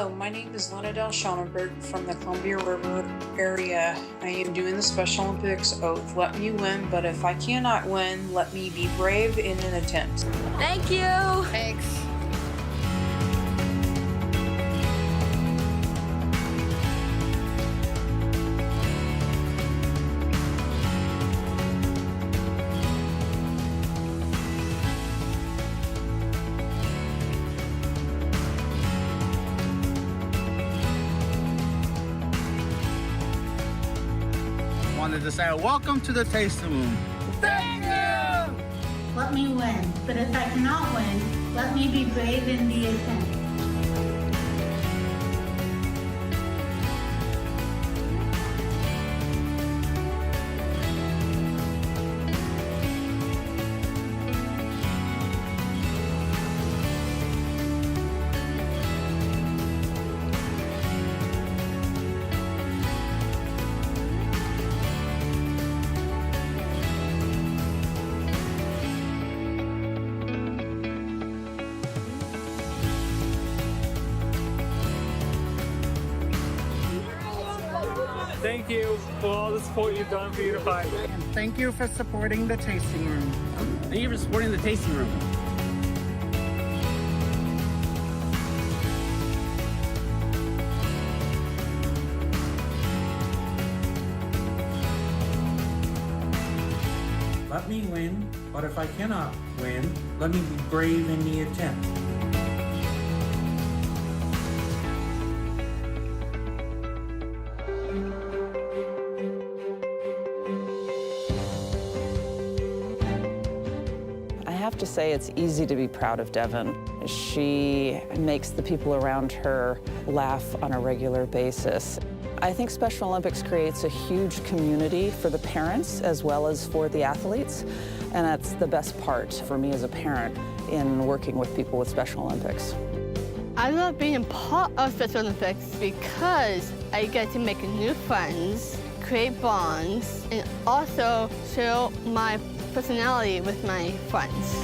Hello, my name is Lana Del Schoenberg from the Columbia River area. I am doing the Special Olympics oath. Let me win, but if I cannot win, let me be brave in an attempt. Thank you. Thanks. Wanted to say welcome to the tasting room. Thank you. Let me win, but if I cannot win, let me be brave in the attempt. Thank you for all the support you've done for Unified. And thank you for supporting the tasting room. Thank you for supporting the tasting room. Let me win, but if I cannot win, let me be brave in the attempt. I have to say it's easy to be proud of Devin. She makes the people around her laugh on a regular basis. I think Special Olympics creates a huge community for the parents as well as for the athletes, and that's the best part for me as a parent in working with people with Special Olympics. I love being a part of Special Olympics because I get to make new friends, create bonds, and also show my personality with my friends.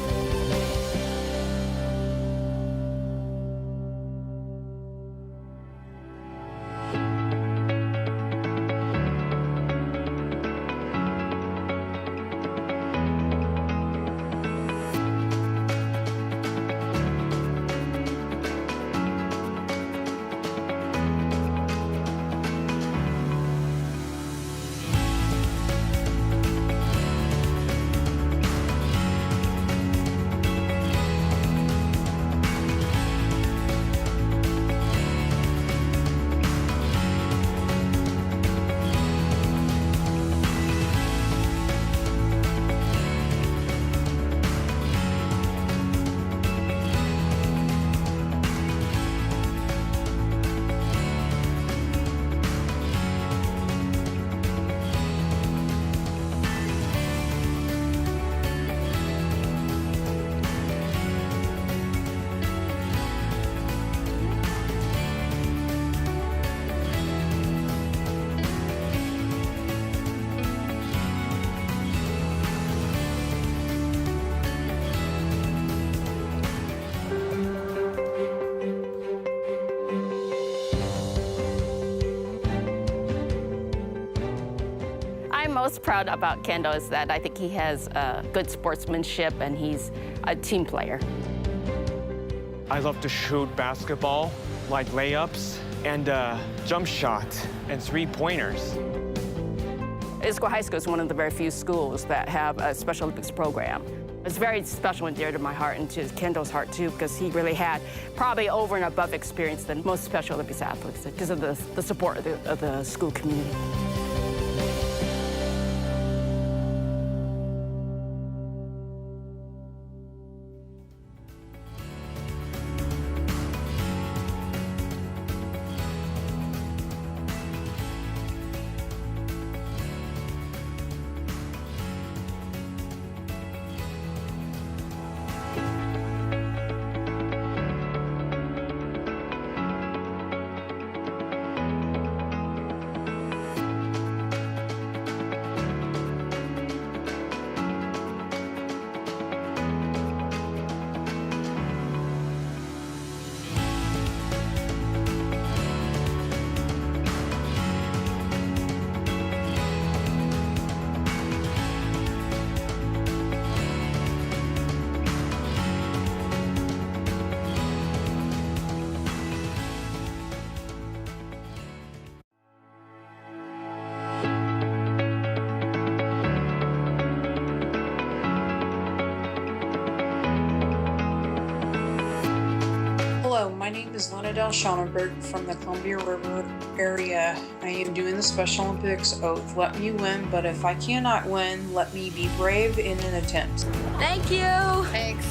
I'm most proud about Kendall is that I think he has good sportsmanship and he's a team player. I love to shoot basketball, like layups, and jump shot, and three-pointers. Issaquah High School is one of the very few schools that have a Special Olympics program. It's very special and dear to my heart and to Kendall's heart, too, because he really had probably over and above experience than most Special Olympics athletes because of the support of the school community. Hello, my name is Lana Del Schoenberg from the Columbia River area. I am doing the Special Olympics oath. Let me win, but if I cannot win, let me be brave in an attempt. Thank you. Thanks.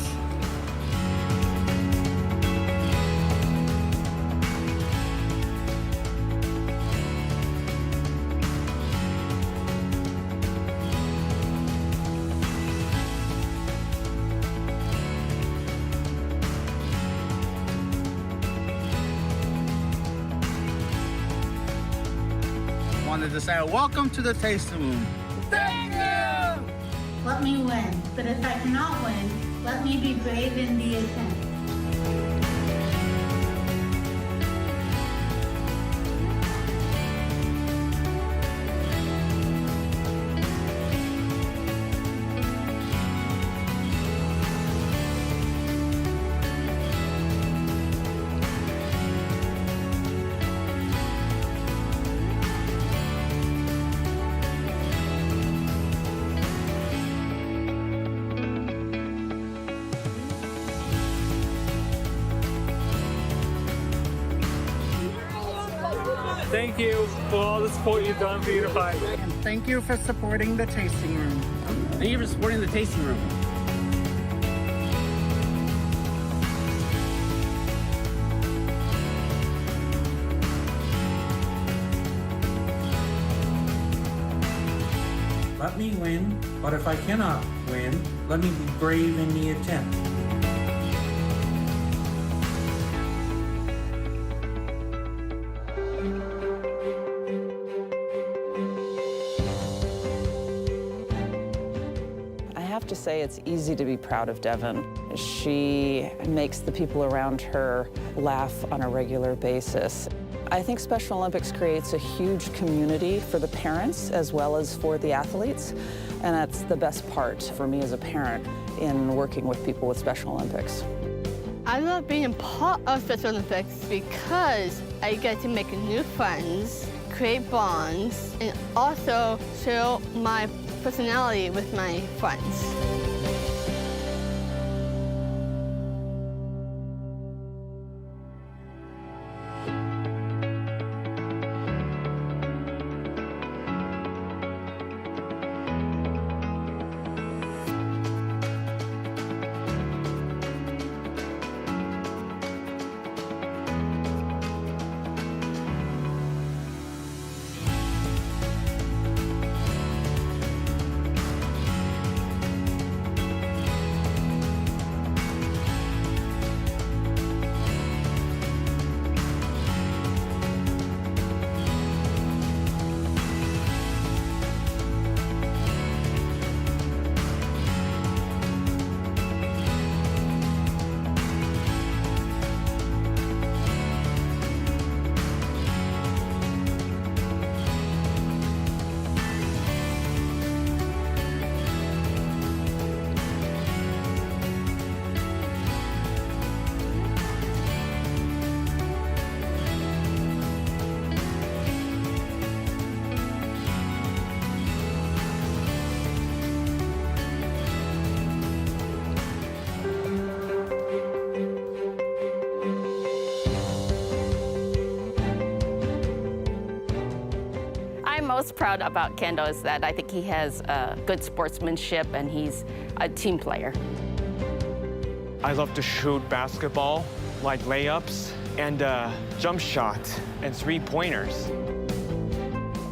Wanted to say welcome to the tasting room. Thank you. Let me win, but if I cannot win, let me be brave in the attempt. Thank you for all the support you've done for Unify. And thank you for supporting the tasting room. Thank you for supporting the tasting room. Let me win, but if I cannot win, let me be brave in the attempt. I have to say it's easy to be proud of Devin. She makes the people around her laugh on a regular basis. I think Special Olympics creates a huge community for the parents as well as for the athletes, and that's the best part for me as a parent in working with people with Special Olympics. I love being a part of Special Olympics because I get to make new friends, create bonds, and also show my personality with my friends. Most proud about Kendall is that I think he has good sportsmanship and he's a team player. I love to shoot basketball, like layups, and jump shot, and three-pointers.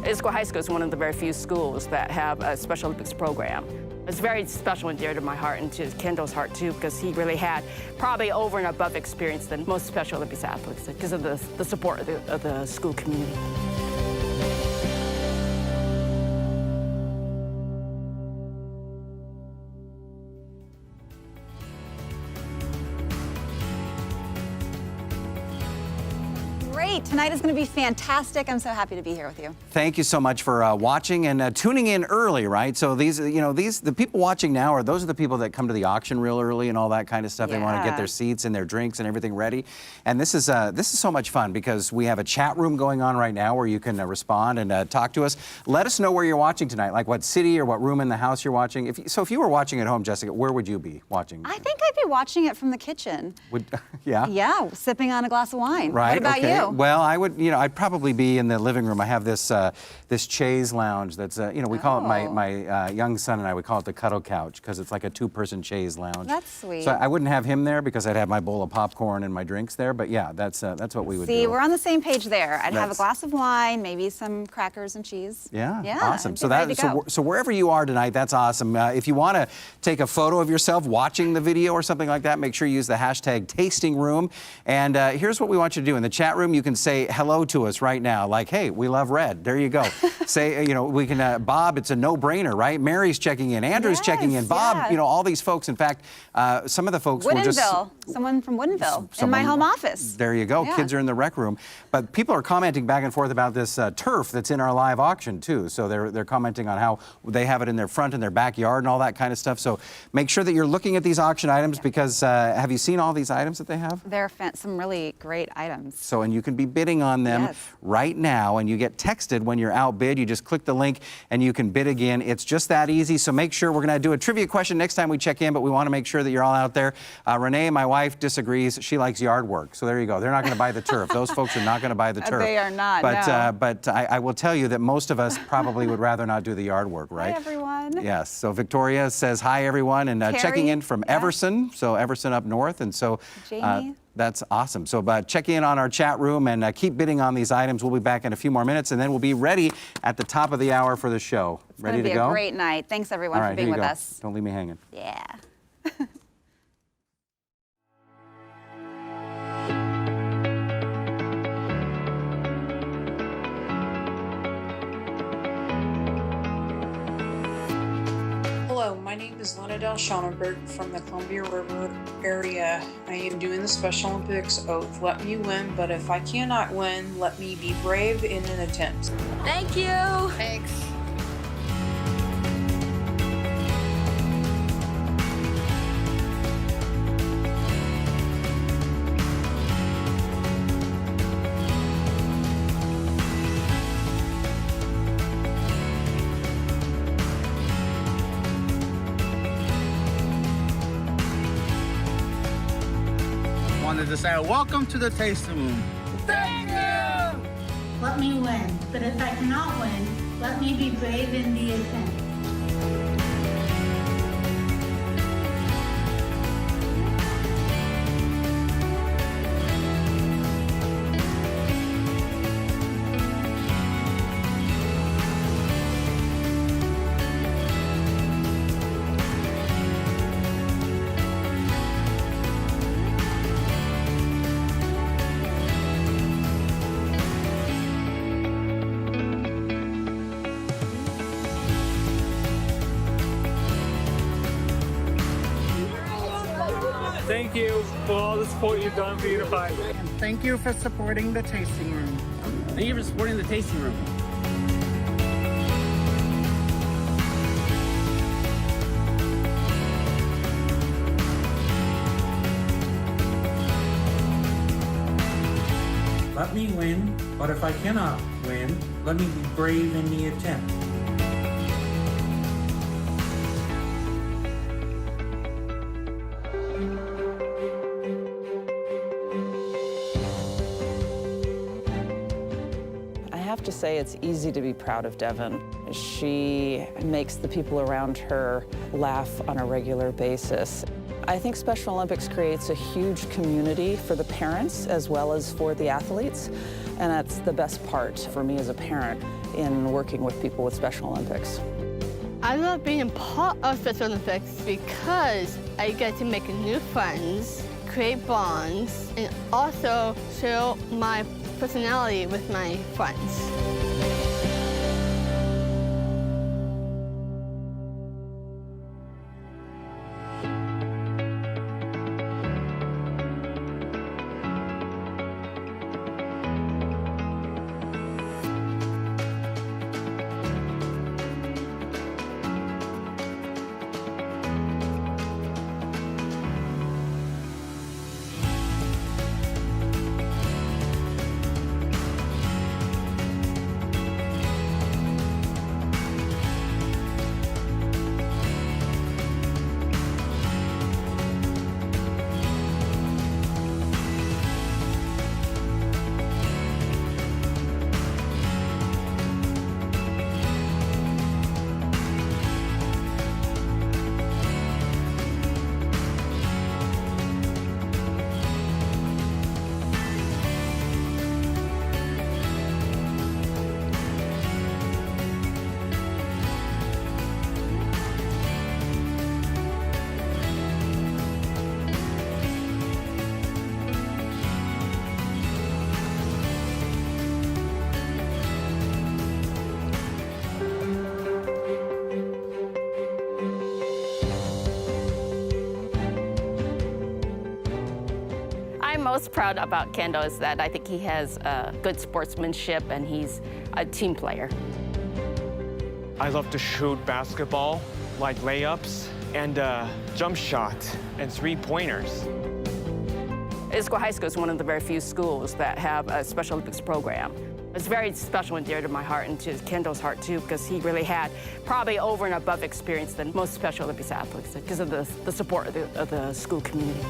Issaquah High School is one of the very few schools that have a Special Olympics program. It's very special and dear to my heart and to Kendall's heart too, because he really had probably over and above experience than most Special Olympics athletes because of the support of the school community. great. Tonight is going to be fantastic. I'm so happy to be here with you. Thank you so much for watching and tuning in early, right? So the people watching now those are the people that come to the auction real early and all that kind of stuff. Yeah. They want to get their seats and their drinks and everything ready. And this is so much fun because we have a chat room going on right now where you can respond and talk to us. Let us know where you're watching tonight, like what city or what room in the house you're watching. If you were watching at home, Jessica, where would you be watching? I think I'd be watching it from the kitchen. Yeah? Yeah, sipping on a glass of wine. Right. What about you? Well, I would, I'd probably be in the living room. I have this chaise lounge that's, we call it, my young son and I would call it the cuddle couch because it's like a two-person chaise lounge. That's sweet. So I wouldn't have him there because I'd have my bowl of popcorn and my drinks there. But yeah, that's what we would do. See, we're on the same page there. I'd have a glass of wine, maybe some crackers and cheese. Yeah, yeah, awesome. So so wherever you are tonight, that's awesome. If you want to take a photo of yourself watching the video or something like that, make sure you use the hashtag tasting room. And here's what we want you to do. In the chat room, you can say hello to us right now. Like, hey, we love red. There you go. Say, we can, Bob, it's a no-brainer, right? Mary's checking in. Andrew's checking in. Bob, all these folks. In fact, some of the folks were just... Someone from Woodinville in my home office. There you go. Yeah. Kids are in the rec room. But people are commenting back and forth about this turf that's in our live auction, too. So they're commenting on how they have it in their front and their backyard and all that kind of stuff. So make sure that you're looking at these auction items because have you seen all these items that they have? They're some really great items. So, and you can be bidding on them right now, and you get texted when you're outbid. You just click the link and you can bid again. It's just that easy. So make sure we're going to do a trivia question next time we check in, but we want to make sure that you're all out there. Renee, my wife, disagrees. She likes yard work. So there you go. They're not going to buy the turf. Those folks are not going to buy the turf. They are not, But I will tell you that most of us probably would rather not do the yard work, right? Hi, everyone. Yes. So Victoria says hi, everyone, and checking in from Everson. So Everson up north. And so Jamie. That's awesome. So check in on our chat room and keep bidding on these items. We'll be back in a few more minutes, and then we'll be ready at the top of the hour for the show. Ready to go? It's going to be a great night. Thanks, everyone, for being with us. Don't leave me hanging. Yeah. Hello, my name is Lana Del Schoenberg from the Columbia River area. I am doing the Special Olympics oath. Let me win, but if I cannot win, let me be brave in an attempt. Thank you. Thanks. Wanted to say welcome to the tasting room. Thank you. Let me win, but if I cannot win, let me be brave in the attempt. Thank you for all the support you've done for Unified. Thank you for supporting the tasting room. Thank you for supporting the tasting room. Let me win, but if I cannot win, let me be brave in the attempt. I have to say it's easy to be proud of Devin. She makes the people around her laugh on a regular basis. I think Special Olympics creates a huge community for the parents as well as for the athletes, and that's the best part for me as a parent in working with people with Special Olympics. I love being a part of Special Olympics because I get to make new friends, create bonds, and also show my personality with my friends. most proud about Kendall is that I think he has good sportsmanship and he's a team player. I love to shoot basketball, like layups and jump shot and three-pointers. Issaquah High School is one of the very few schools that have a Special Olympics program. It's very special and dear to my heart and to Kendall's heart too, because he really had probably over and above experience than most Special Olympics athletes because of the support of the school community.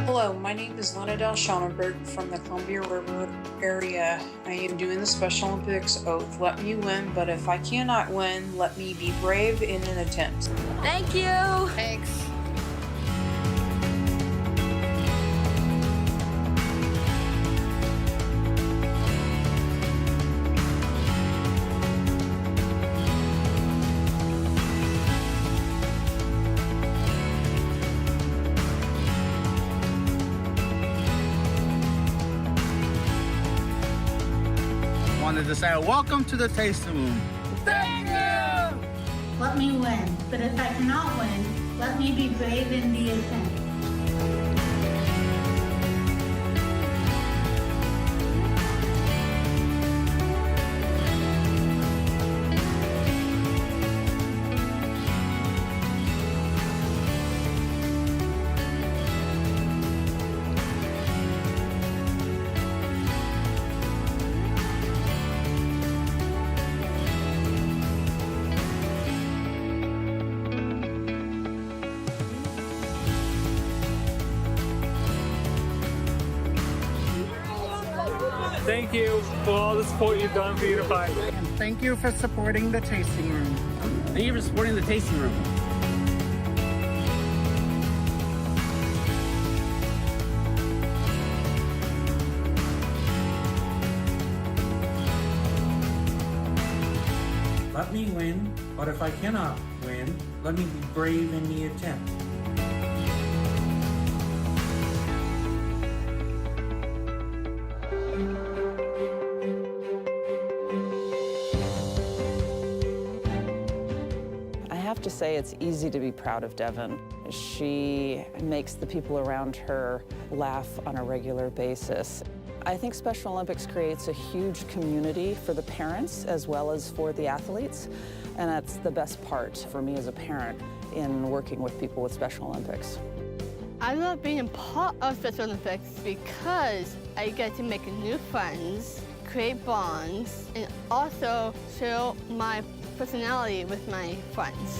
Hello, my name is Lana Del Schoenberg from the Columbia River area. I am doing the Special Olympics oath. Let me win, but if I cannot win, let me be brave in an attempt. Thank you. Thanks. Wanted to say welcome to the tasting room. Thank you. Let me win, but if I cannot win, let me be brave in the attempt. Thank you for all the support you've done for Unify. And thank you for supporting the tasting room. Thank you for supporting the tasting room. Let me win, but if I cannot win, let me be brave in the attempt. I have to say it's easy to be proud of Devin. She makes the people around her laugh on a regular basis. I think Special Olympics creates a huge community for the parents as well as for the athletes, and that's the best part for me as a parent in working with people with Special Olympics. I love being a part of Special Olympics because I get to make new friends, create bonds, and also show my personality with my friends.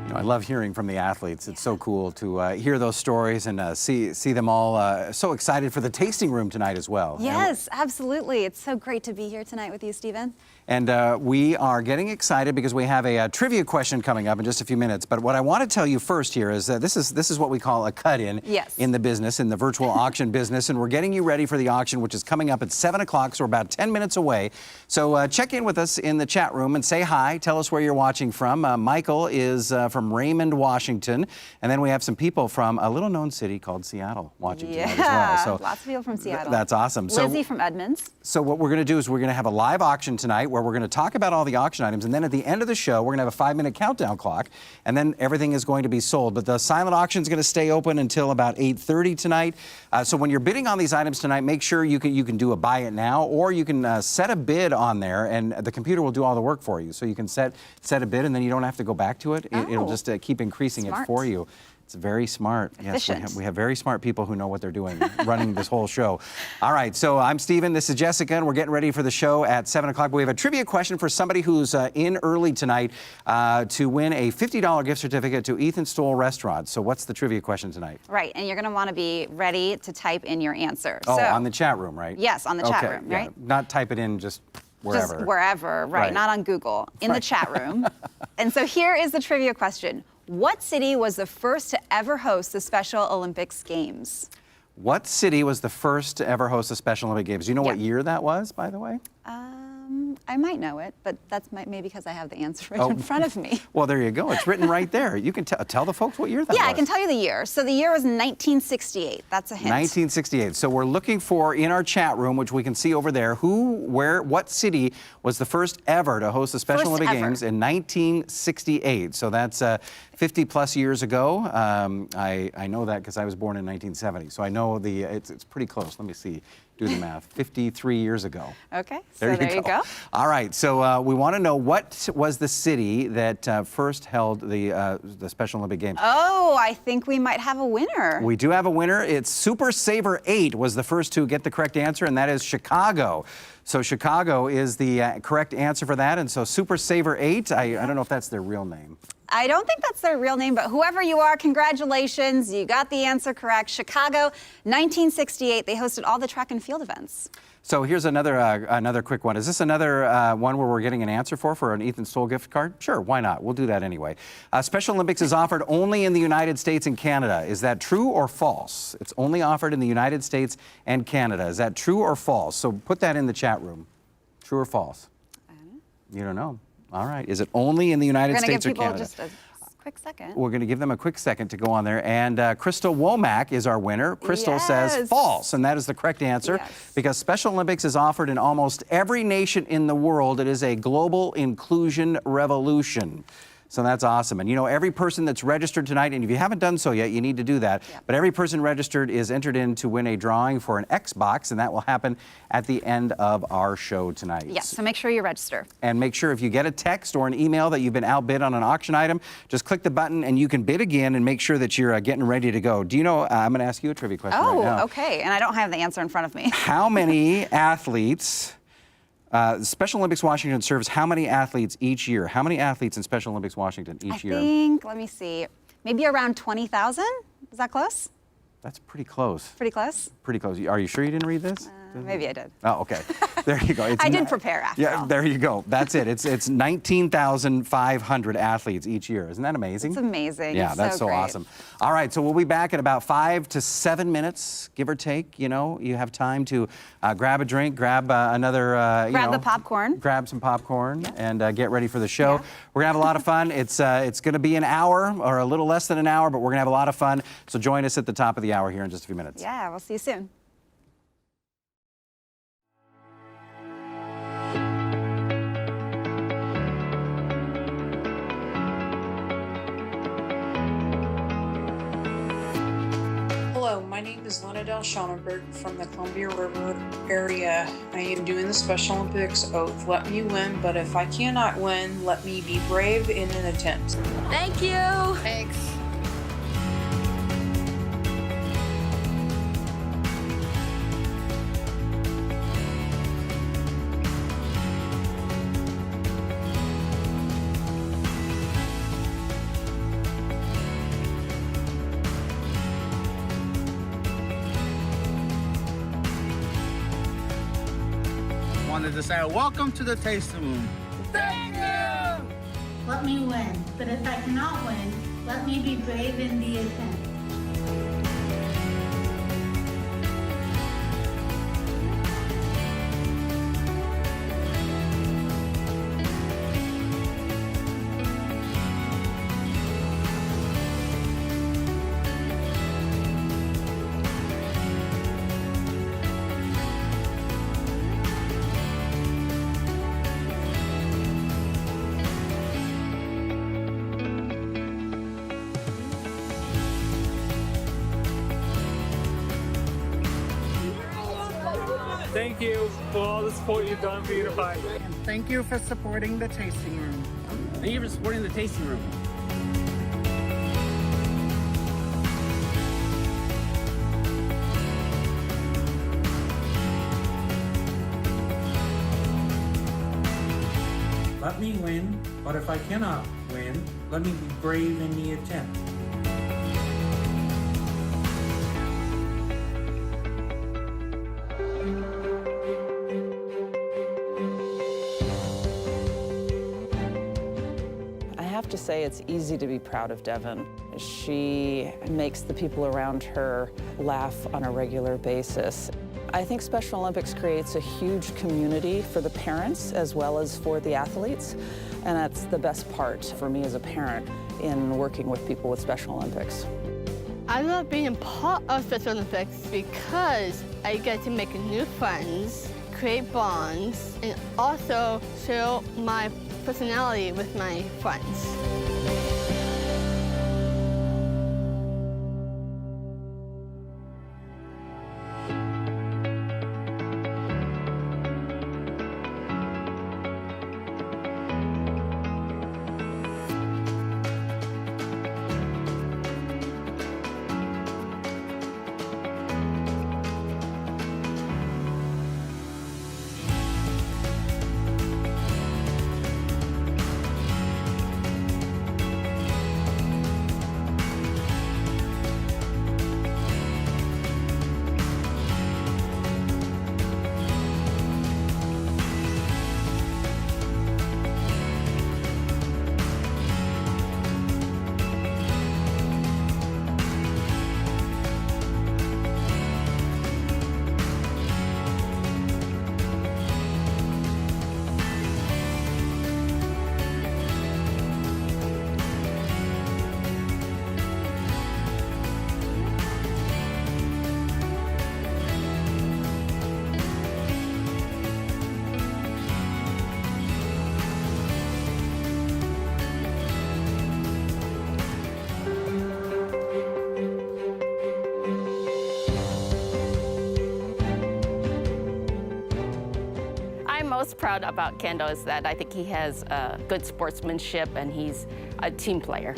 You know, I love hearing from the athletes. It's so cool to hear those stories and see them all so excited for the tasting room tonight as well. Yes, absolutely. It's so great to be here tonight with you, Stephen. And we are getting excited because we have a trivia question coming up in just a few minutes. But what I want to tell you first here is this is what we call a cut-in in the business, in the virtual auction business. And we're getting you ready for the auction, which is coming up at 7 o'clock, so we're about 10 minutes away. So check in with us in the chat room and say hi. Tell us where you're watching from. Michael is from from Raymond, Washington. And then we have some people from a little-known city called Seattle watching tonight as well. So lots of people from Seattle. That's awesome. Lizzie from Edmonds. So what we're going to do is we're going to have a live auction tonight where we're going to talk about all the auction items. And then at the end of the show, we're going to have a 5-minute countdown clock. And then everything is going to be sold. But the silent auction is going to stay open until about 8:30 tonight. So when you're bidding on these items tonight, make sure you can do a buy it now, or you can set a bid on there, and the computer will do all the work for you. So you can set a bid, and then you don't have to go back to it. It'll just keep increasing it for you. It's very smart. Efficient. Yes, we have very smart people who know what they're doing, running this whole show. All right, so I'm Steven, this is Jessica, and we're getting ready for the show at 7 o'clock. We have a trivia question for somebody who's in early tonight to win a $50 gift certificate to Ethan Stoll Restaurant. So what's the trivia question tonight? Right, and you're going to want to be ready to type in your answer. Oh, so, on the chat room, right? Yes, on the chat room, right? Not type it in just wherever. Just wherever, right, not on Google, in the chat room. And so here is the trivia question. What city was the first to ever host the Special Olympics Games? What city was the first to ever host the Special Olympic Games? Do you know what year that was, by the way? I might know it, but that's maybe because I have the answer right in front of me. Well, there you go. It's written right there. You can tell the folks what year that was. Yeah, I can tell you the year. So the year was 1968. That's a hint. 1968. So we're looking for, in our chat room, which we can see over there, what city was the first ever to host the Special Olympic Games in 1968. So that's 50 plus years ago. I know that because I was born in 1970. So I know it's pretty close. Let me see. Do the math. 53 years ago. Okay, there you go. All right, so we want to know what was the city that first held the Special Olympic Games. Oh, I think we might have a winner. We do have a winner. It's Super Saver 8 was the first to get the correct answer, and that is Chicago. So Chicago is the correct answer for that, and so Super Saver 8, I don't know if that's their real name. I don't think that's their real name, but whoever you are, congratulations. You got the answer correct. Chicago, 1968. They hosted all the track and field events. So here's another quick one. Is this another one where we're getting an answer for an Ethan Stoll gift card? Sure, why not? We'll do that anyway. Special Olympics is offered only in the United States and Canada. Is that true or false? It's only offered in the United States and Canada. Is that true or false? So put that in the chat room. True or false? I don't know. You don't know. All right. Is it only in the United States or Canada? We're going to give people just a quick second. We're going to give them a quick second to go on there. And Crystal Womack is our winner. Crystal says false, and that is the correct answer because Special Olympics is offered in almost every nation in the world. It is a global inclusion revolution. So that's awesome. And you know, every person that's registered tonight, and if you haven't done so yet, you need to do that. Yep. But every person registered is entered in to win a drawing for an Xbox, and that will happen at the end of our show tonight. Yes, so make sure you register. And make sure if you get a text or an email that you've been outbid on an auction item, just click the button and you can bid again and make sure that you're getting ready to go. Do you know, I'm going to ask you a trivia question right now. Oh, okay. And I don't have the answer in front of me. How many athletes... Special Olympics Washington serves how many athletes each year? How many athletes in Special Olympics Washington each year? I think, let me see, maybe around 20,000? Is that close? That's pretty close. Pretty close? Pretty close. Are you sure you didn't read this? Maybe I did. Oh, okay. There you go. I did prepare after all. There you go. That's it. It's 19,500 athletes each year. Isn't that amazing? It's amazing. Yeah, it's that's so great. awesome. All right, so we'll be back in about 5 to 7 minutes, give or take. You know, you have time to grab a drink, grab another, grab the popcorn. Grab some popcorn and get ready for the show. Yeah. We're going to have a lot of fun. It's going to be an hour or a little less than an hour, but we're going to have a lot of fun. So join us at the top of the hour here in just a few minutes. Yeah, we'll see you soon. Hello, my name is Lana Del Schoenberg from the Columbia River area. I am doing the Special Olympics Oath. Let me win, but if I cannot win, let me be brave in an attempt. Thank you. Thanks. Wanted to say welcome to the tasting room. Thank you. Let me win, but if I cannot win, let me be brave in the attempt. Thank you for all the support you've done for Unify. And thank you for supporting the tasting room. Thank you for supporting the tasting room. Let me win, but if I cannot win, let me be brave in the attempt. I have to say it's easy to be proud of Devin. She makes the people around her laugh on a regular basis. I think Special Olympics creates a huge community for the parents as well as for the athletes, and that's the best part for me as a parent in working with people with Special Olympics. I love being a part of Special Olympics because I get to make new friends, create bonds, and also show my personality with my friends. Most proud about Kendall is that I think he has good sportsmanship and he's a team player.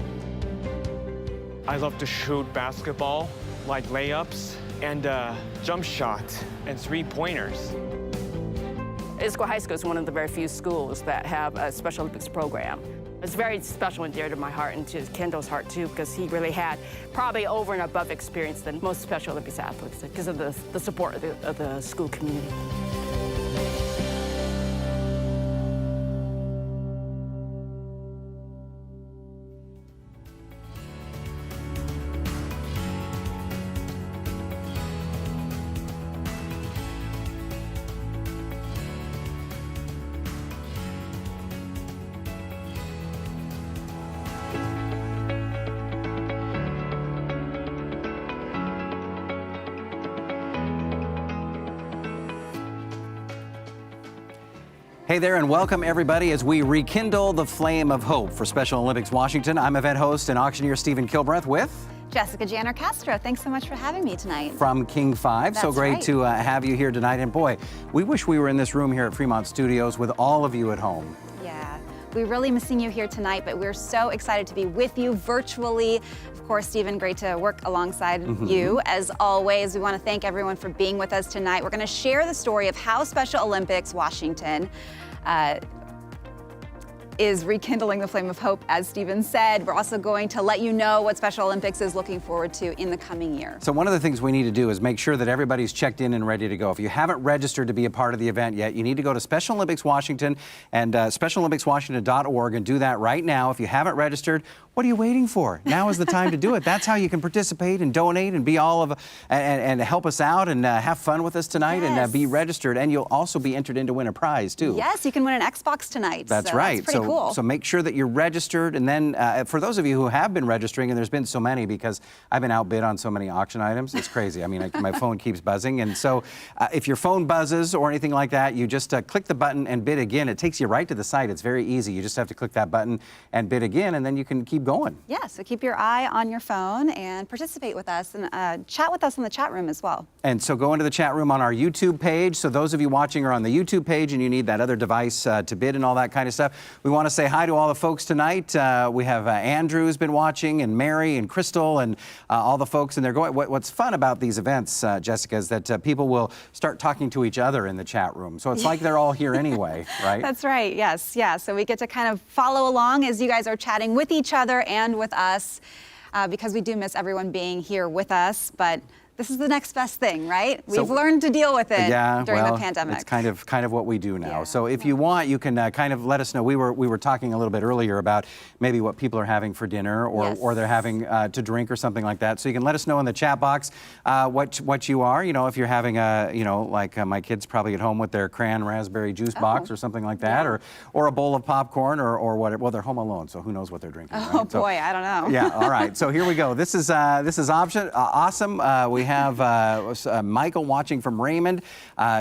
I love to shoot basketball, like layups, and jump shot, and three-pointers. Issaquah High School is one of the very few schools that have a Special Olympics program. It's very special and dear to my heart and to Kendall's heart too, because he really had probably over and above experience than most Special Olympics athletes because of the support of the school community. Hey there, and welcome everybody as we rekindle the flame of hope for Special Olympics Washington. I'm event host and auctioneer Stephen Kilbreth with Jessica Janner Castro. Thanks so much for having me tonight. From King 5. So great to have you here tonight. And boy, we wish we were in this room here at Fremont Studios with all of you at home. Yeah, we're really missing you here tonight, but we're so excited to be with you virtually. Of course, Stephen, great to work alongside you. As always, we want to thank everyone for being with us tonight. We're going to share the story of how Special Olympics Washington is rekindling the flame of hope, as Stephen said. We're also going to let you know what Special Olympics is looking forward to in the coming year. So one of the things we need to do is make sure that everybody's checked in and ready to go. If you haven't registered to be a part of the event yet, you need to go to Special Olympics Washington and specialolympicswashington.org and do that right now. If you haven't registered, what are you waiting for? Now is the time to do it. That's how you can participate and donate and be and help us out and have fun with us tonight and be registered. And you'll also be entered in to win a prize too. Yes, you can win an Xbox tonight. That's right. That's pretty cool. So make sure that you're registered. And then for those of you who have been registering, and there's been so many because I've been outbid on so many auction items, it's crazy. I mean, my phone keeps buzzing. And so if your phone buzzes or anything like that, you just click the button and bid again. It takes you right to the site. It's very easy. You just have to click that button and bid again, and then you can keep going. Yeah, so keep your eye on your phone and participate with us and chat with us in the chat room as well. And so go into the chat room on our YouTube page. So those of you watching are on the YouTube page and you need that other device to bid and all that kind of stuff. We want to say hi to all the folks tonight. We have Andrew's been watching, and Mary and Crystal, and all the folks, and they're going. What's fun about these events, Jessica, is that people will start talking to each other in the chat room. So it's like they're all here anyway, right? That's right, yes, yeah. So we get to kind of follow along as you guys are chatting with each other and with us, because we do miss everyone being here with us, but this is the next best thing, right? We've learned to deal with it during the pandemic. It's kind of what we do now. Yeah. So if you want, you can kind of let us know. We were talking a little bit earlier about maybe what people are having for dinner, or they're having to drink or something like that. So you can let us know in the chat box what you are. You know, if you're having like my kids probably at home with their cran raspberry juice box or something like that, or a bowl of popcorn or whatever. Well, they're home alone, so who knows what they're drinking. Oh right? boy, I don't know. Yeah. All right. So here we go. This is awesome. We have Michael watching from Raymond.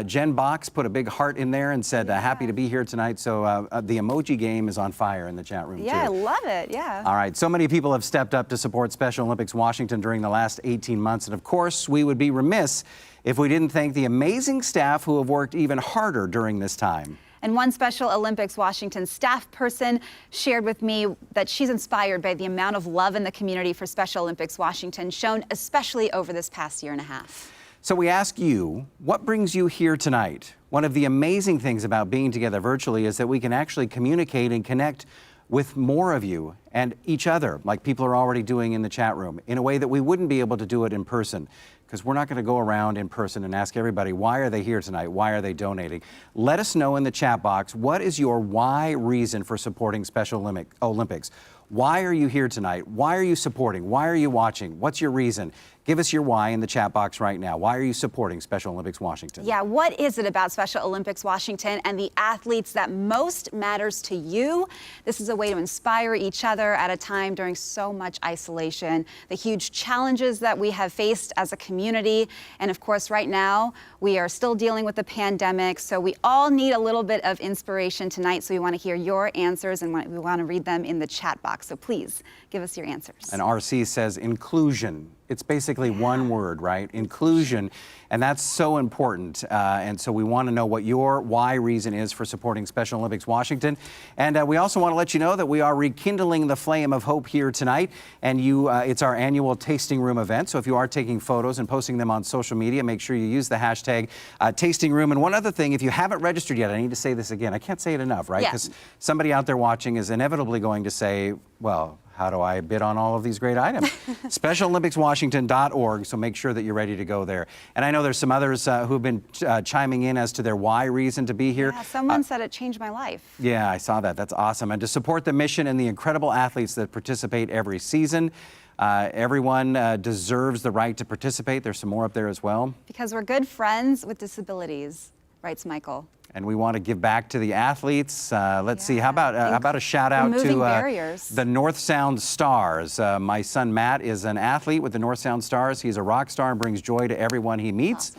Jen Box put a big heart in there and said, happy to be here tonight. So the emoji game is on fire in the chat room, Yeah, too. I love it, yeah. All right, so many people have stepped up to support Special Olympics Washington during the last 18 months. And of course, we would be remiss if we didn't thank the amazing staff who have worked even harder during this time. And one Special Olympics Washington staff person shared with me that she's inspired by the amount of love in the community for Special Olympics Washington, shown especially over this past year and a half. So we ask you, what brings you here tonight? One of the amazing things about being together virtually is that we can actually communicate and connect with more of you and each other, like people are already doing in the chat room, in a way that we wouldn't be able to do it in person. Because we're not going to go around in person and ask everybody, why are they here tonight? Why are they donating? Let us know in the chat box, what is your why reason for supporting Special Olympics? Why are you here tonight? Why are you supporting? Why are you watching? What's your reason? Give us your why in the chat box right now. Why are you supporting Special Olympics Washington? Yeah, what is it about Special Olympics Washington and the athletes that most matters to you? This is a way to inspire each other at a time during so much isolation, the huge challenges that we have faced as a community. And of course, right now, we are still dealing with the pandemic. So we all need a little bit of inspiration tonight. So we want to hear your answers and we want to read them in the chat box. So please give us your answers. And RC says inclusion. It's basically one word, right? Inclusion. And that's so important. And so we want to know what your why reason is for supporting Special Olympics Washington. And we also want to let you know that we are rekindling the flame of hope here tonight. And it's our annual tasting room event. So if you are taking photos and posting them on social media, make sure you use the hashtag tasting room. And one other thing, if you haven't registered yet, I need to say this again. I can't say it enough, right? Because somebody out there watching is inevitably going to say, well, how do I bid on all of these great items? SpecialOlympicsWashington.org, so make sure that you're ready to go there. And I know there's some others who have been chiming in as to their why reason to be here. Yeah, someone said it changed my life. Yeah, I saw that. That's awesome. And to support the mission and the incredible athletes that participate every season, everyone deserves the right to participate. There's some more up there as well. Because we're good friends with disabilities, writes Michael. And we want to give back to the athletes. Let's see, how about a shout out to the North Sound Stars. My son Matt is an athlete with the North Sound Stars. He's a rock star and brings joy to everyone he meets.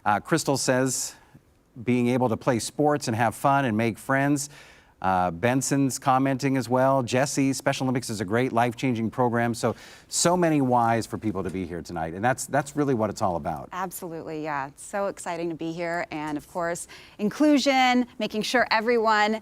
Awesome. Crystal says being able to play sports and have fun and make friends. Benson's commenting as well. Jesse, Special Olympics is a great life-changing program. So many whys for people to be here tonight. And that's really what it's all about. Absolutely, yeah. It's so exciting to be here. And of course, inclusion, making sure everyone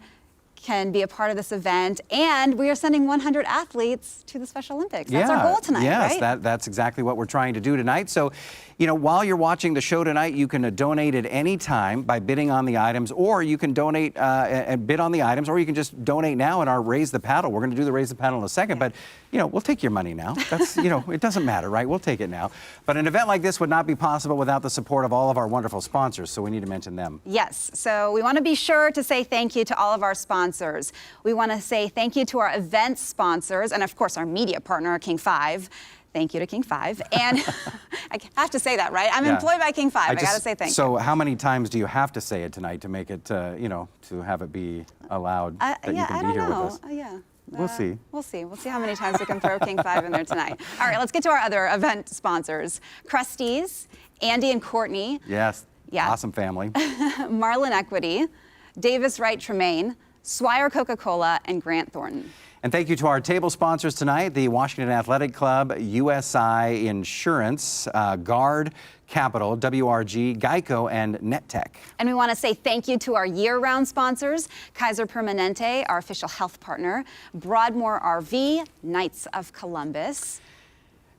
can be a part of this event. And we are sending 100 athletes to the Special Olympics. That's our goal tonight, right? Yes, that's exactly what we're trying to do tonight. So, you know, while you're watching the show tonight, you can donate at any time by bidding on the items, or you can donate and bid on the items, or you can just donate now in our Raise the Paddle. We're going to do the Raise the Paddle in a second, but, you know, we'll take your money now. That's, you know, it doesn't matter, right? We'll take it now. But an event like this would not be possible without the support of all of our wonderful sponsors, so we need to mention them. Yes, so we want to be sure to say thank you to all of our sponsors. We want to say thank you to our event sponsors, and of course our media partner, King 5. Thank you to King 5. And I have to say that, right? I'm Yeah. employed by King 5. I got to say thank you. So how many times do you have to say it tonight to make it, you know, to have it be allowed that you can be here with us? Yeah. We'll see. We'll see. We'll see how many times we can throw King 5 in there tonight. All right, let's get to our other event sponsors. Krusty's, Andy and Courtney. Yes. Yeah. Awesome family. Marlin Equity, Davis Wright Tremaine, Swire Coca-Cola, and Grant Thornton. And thank you to our table sponsors tonight, the Washington Athletic Club, USI Insurance, Guard Capital, WRG, Geico, and NetTech. And we want to say thank you to our year-round sponsors, Kaiser Permanente, our official health partner, Broadmoor RV, Knights of Columbus.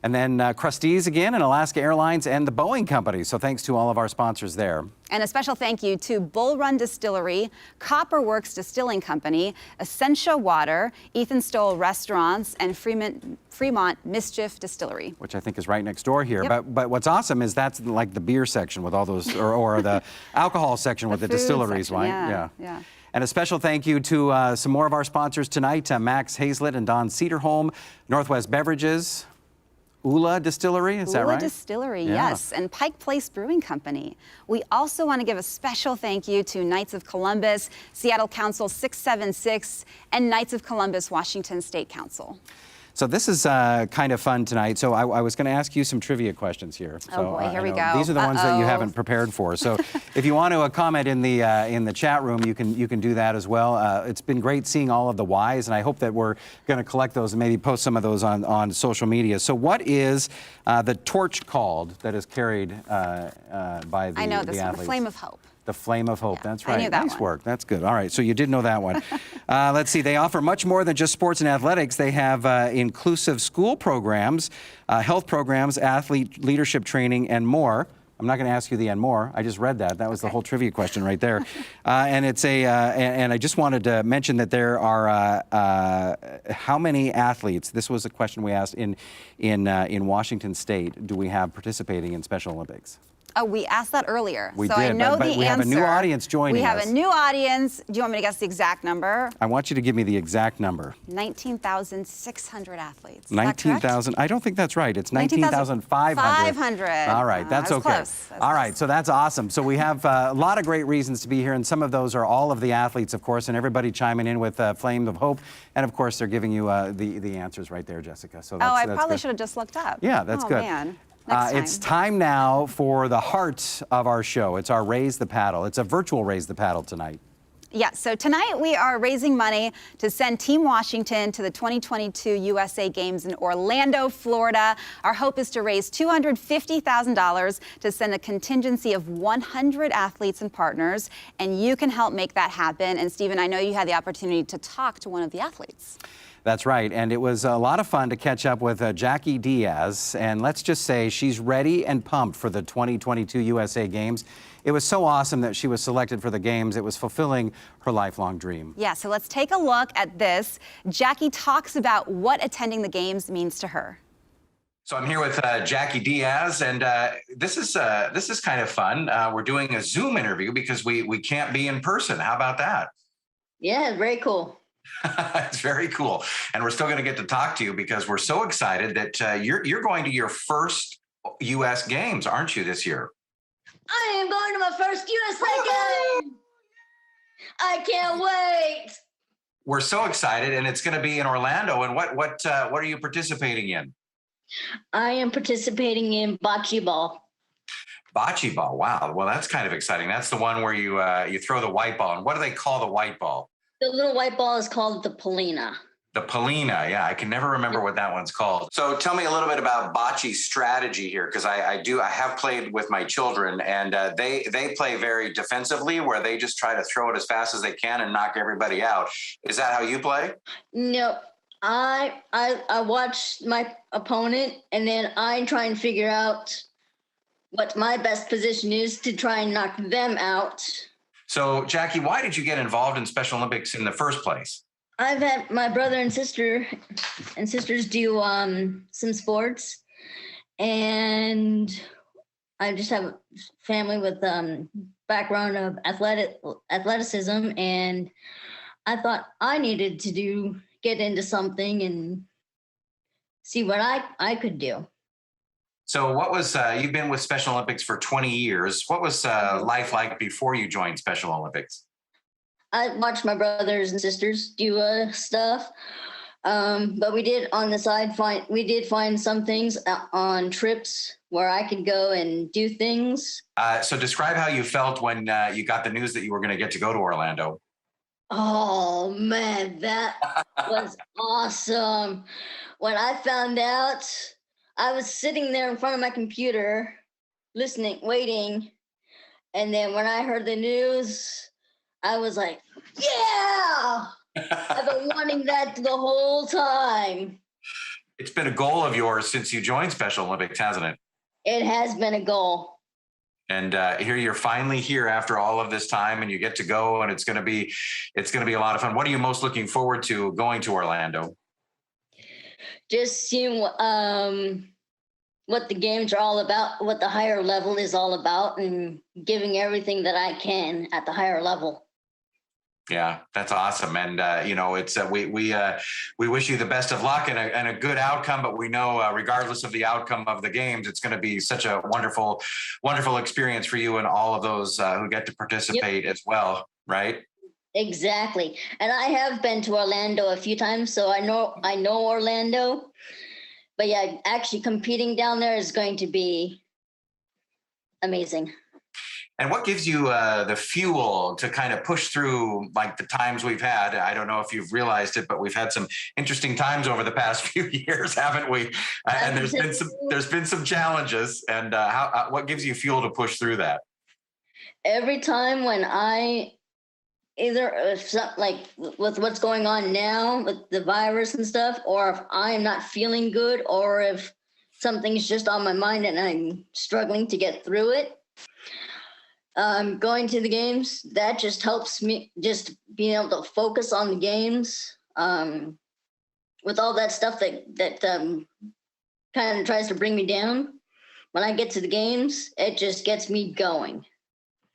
And then Krusty's again, and Alaska Airlines, and the Boeing Company. So thanks to all of our sponsors there. And a special thank you to Bull Run Distillery, Copperworks Distilling Company, Essentia Water, Ethan Stoll Restaurants, and Fremont Mischief Distillery. Which I think is right next door here. Yep. But what's awesome is that's like the beer section with all those, or the alcohol section with the distilleries, section, right? Yeah. And a special thank you to some more of our sponsors tonight, Max Hazelitz and Don Cedarholm, Northwest Beverages, Ula Distillery, is that right? Ula Distillery, yes, and Pike Place Brewing Company. We also want to give a special thank you to Knights of Columbus, Seattle Council 676, and Knights of Columbus, Washington State Council. So this is kind of fun tonight. So I was going to ask you some trivia questions here. Oh so, boy, here we go. These are the ones that you haven't prepared for. So if you want to comment in the chat room, you can do that as well. It's been great seeing all of the whys, and I hope that we're going to collect those and maybe post some of those on social media. So what is the torch called that is carried by the I know this one, athletes? the Flame of Hope. The Flame of Hope, that's I right. knew that nice one. work, that's good. All right, so you did know that one. Let's see, they offer much more than just sports and athletics. They have inclusive school programs, health programs, athlete leadership training, and more. I'm not going to ask you the and more. I just read that. That was the whole trivia question right there. And it's and I just wanted to mention that there are how many athletes? This was a question we asked in Washington State. Do we have participating in Special Olympics? Oh, we asked that earlier. We so did, I know but the we answer. have a new audience joining us. We have a new audience. Do you want me to guess the exact number? I want you to give me the exact number. 19,600 athletes. 19,000. I don't think that's right. It's 19,500. 500. All right, that's okay. Close. All right, so that's awesome. So we have a lot of great reasons to be here, and some of those are all of the athletes, of course, and everybody chiming in with Flame of Hope. And of course, they're giving you the answers right there, Jessica. So that's, I probably good. should have just looked up. Yeah, that's good. Man. Next time. It's time now for the heart of our show. It's our Raise the Paddle. It's a virtual Raise the Paddle tonight. Yeah, so tonight we are raising money to send Team Washington to the 2022 USA Games in Orlando, Florida. Our hope is to raise $250,000 to send a contingency of 100 athletes and partners, and you can help make that happen. And Stephen, I know you had the opportunity to talk to one of the athletes. That's right, and it was a lot of fun to catch up with Jackie Diaz, and let's just say she's ready and pumped for the 2022 USA Games. It was so awesome that she was selected for the Games. It was fulfilling her lifelong dream. Yeah, so let's take a look at this. Jackie talks about what attending the Games means to her. So I'm here with Jackie Diaz, and this is kind of fun. We're doing a Zoom interview because we can't be in person. How about that? Yeah, very cool. It's very cool. And we're still going to get to talk to you because we're so excited that you're going to your first U.S. Games, aren't you, this year? I am going to my first USA game. I can't wait. We're so excited, and it's going to be in Orlando. And what are you participating in? I am participating in Bocce Ball. Bocce Ball. Wow. Well, that's kind of exciting. That's the one where you throw the white ball. And what do they call the white ball? The little white ball is called the Polina. The Polina, yeah, I can never remember what that one's called. So tell me a little bit about bocce's strategy here, because I have played with my children, and they play very defensively, where they just try to throw it as fast as they can and knock everybody out. Is that how you play? No, I watch my opponent, and then I try and figure out what my best position is to try and knock them out. So, Jackie, why did you get involved in Special Olympics in the first place? I've had my brother and sisters do some sports, and I just have a family with background of athleticism, and I thought I needed to get into something and see what I could do. So what was, you've been with Special Olympics for 20 years. What was life like before you joined Special Olympics? I watched my brothers and sisters do stuff. But we did on the side find some things on trips where I could go and do things. So describe how you felt when you got the news that you were going to get to go to Orlando. Oh man, that was awesome. When I found out, I was sitting there in front of my computer, listening, waiting. And then when I heard the news, I was like, yeah! I've been wanting that the whole time. It's been a goal of yours since you joined Special Olympics, hasn't it? It has been a goal. And here you're finally here after all of this time, and you get to go, and it's going to be a lot of fun. What are you most looking forward to going to Orlando? Just seeing what the games are all about, what the higher level is all about, and giving everything that I can at the higher level. Yeah, that's awesome. And, it's we wish you the best of luck and a good outcome. But we know regardless of the outcome of the games, it's going to be such a wonderful, wonderful experience for you and all of those who get to participate as well. Right. Exactly. And I have been to Orlando a few times, so I know Orlando. But yeah, actually competing down there is going to be amazing. And what gives you the fuel to kind of push through like the times we've had? I don't know if you've realized it, but we've had some interesting times over the past few years, haven't we? And there's been some challenges. And what gives you fuel to push through that? Every time when I like with what's going on now with the virus and stuff, or if I'm not feeling good, or if something's just on my mind and I'm struggling to get through it, going to the games, that just helps me just being able to focus on the games. With all that stuff that kind of tries to bring me down, when I get to the games, it just gets me going.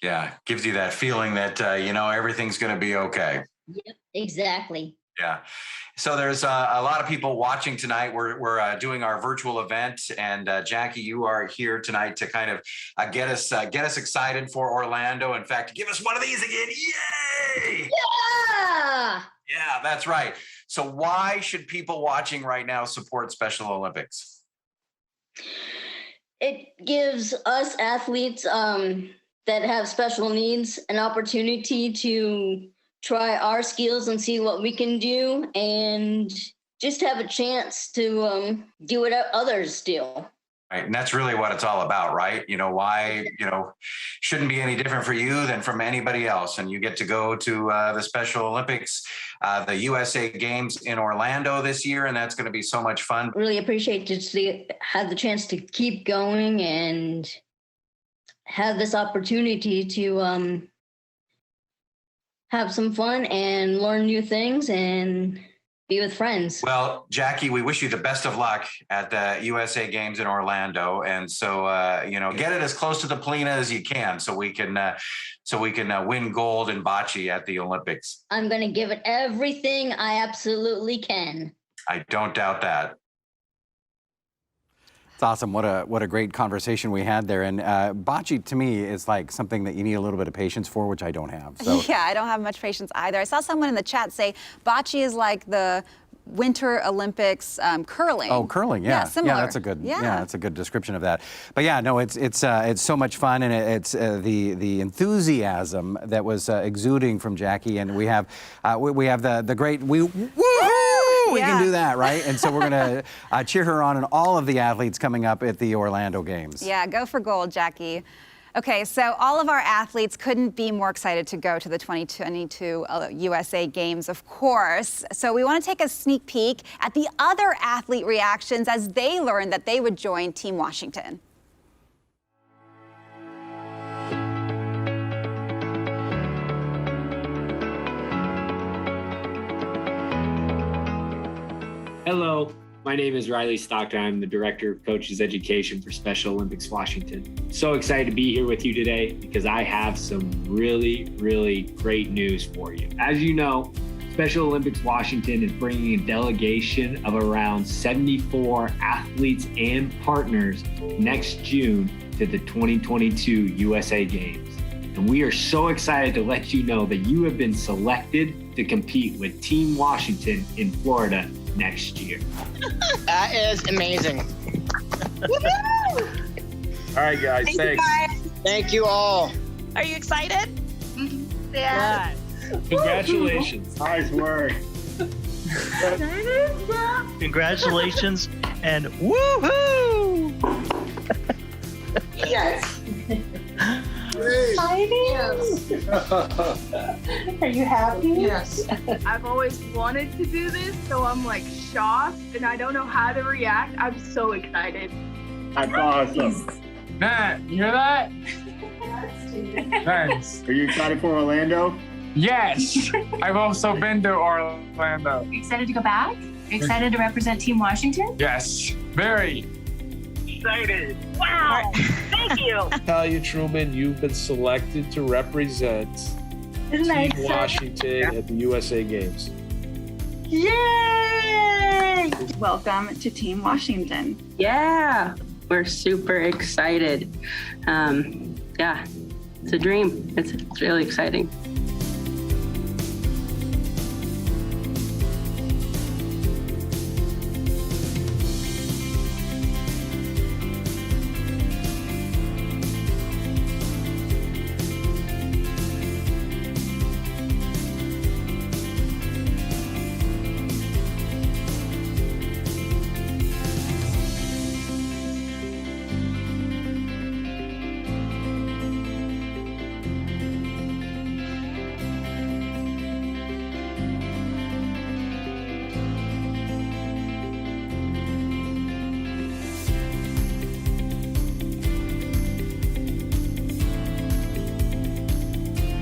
Yeah, gives you that feeling that, everything's going to be okay. Yep, exactly. Yeah. So there's a lot of people watching tonight. We're doing our virtual event, and Jackie, you are here tonight to kind of get us excited for Orlando. In fact, give us one of these again. Yay! Yeah! Yeah, that's right. So why should people watching right now support Special Olympics? It gives us athletes that have special needs an opportunity to try our skills and see what we can do, and just have a chance to do what others do. Right, and that's really what it's all about, right? Why, shouldn't be any different for you than from anybody else. And you get to go to the Special Olympics, the USA Games in Orlando this year, and that's going to be so much fun. Really appreciate to have the chance to keep going and have this opportunity to have some fun and learn new things and be with friends. Well, Jackie, we wish you the best of luck at the USA Games in Orlando. And so, get it as close to the Polina as you can so we can win gold in bocce at the Olympics. I'm going to give it everything I absolutely can. I don't doubt that. It's awesome. What a great conversation we had there. And bocce to me is like something that you need a little bit of patience for, which I don't have. So. Yeah, I don't have much patience either. I saw someone in the chat say bocce is like the Winter Olympics curling. Oh, curling, yeah. Similar. Yeah, that's a good description of that. But yeah, no, it's so much fun, and it's the enthusiasm that was exuding from Jackie, and we have the great we can do that, right? And so we're going to cheer her on and all of the athletes coming up at the Orlando Games. Yeah, go for gold, Jackie. Okay, so all of our athletes couldn't be more excited to go to the 2022 USA Games, of course. So we want to take a sneak peek at the other athlete reactions as they learned that they would join Team Washington. Hello, my name is Riley Stockton. I'm the Director of Coaches Education for Special Olympics Washington. So excited to be here with you today because I have some really, really great news for you. As you know, Special Olympics Washington is bringing a delegation of around 74 athletes and partners next June to the 2022 USA Games. And we are so excited to let you know that you have been selected to compete with Team Washington in Florida next year. That is amazing. All right, guys, thanks. Thank you all. Are you excited? Yeah. Congratulations. Nice work. Congratulations and woohoo! Yes. Yes. Are you happy? Yes. I've always wanted to do this, so I'm like shocked and I don't know how to react. I'm so excited. That's awesome. Matt, you hear that? Thanks. Are you excited for Orlando? Yes. I've also been to Orlando. Excited to go back? Excited to represent Team Washington? Yes. Very. Excited. Wow. Thank you. Talia Truman, you've been selected to represent Isn't that Team exciting? Washington at the USA Games. Yay! Welcome to Team Washington. Yeah, we're super excited. Yeah, it's a dream. It's really exciting.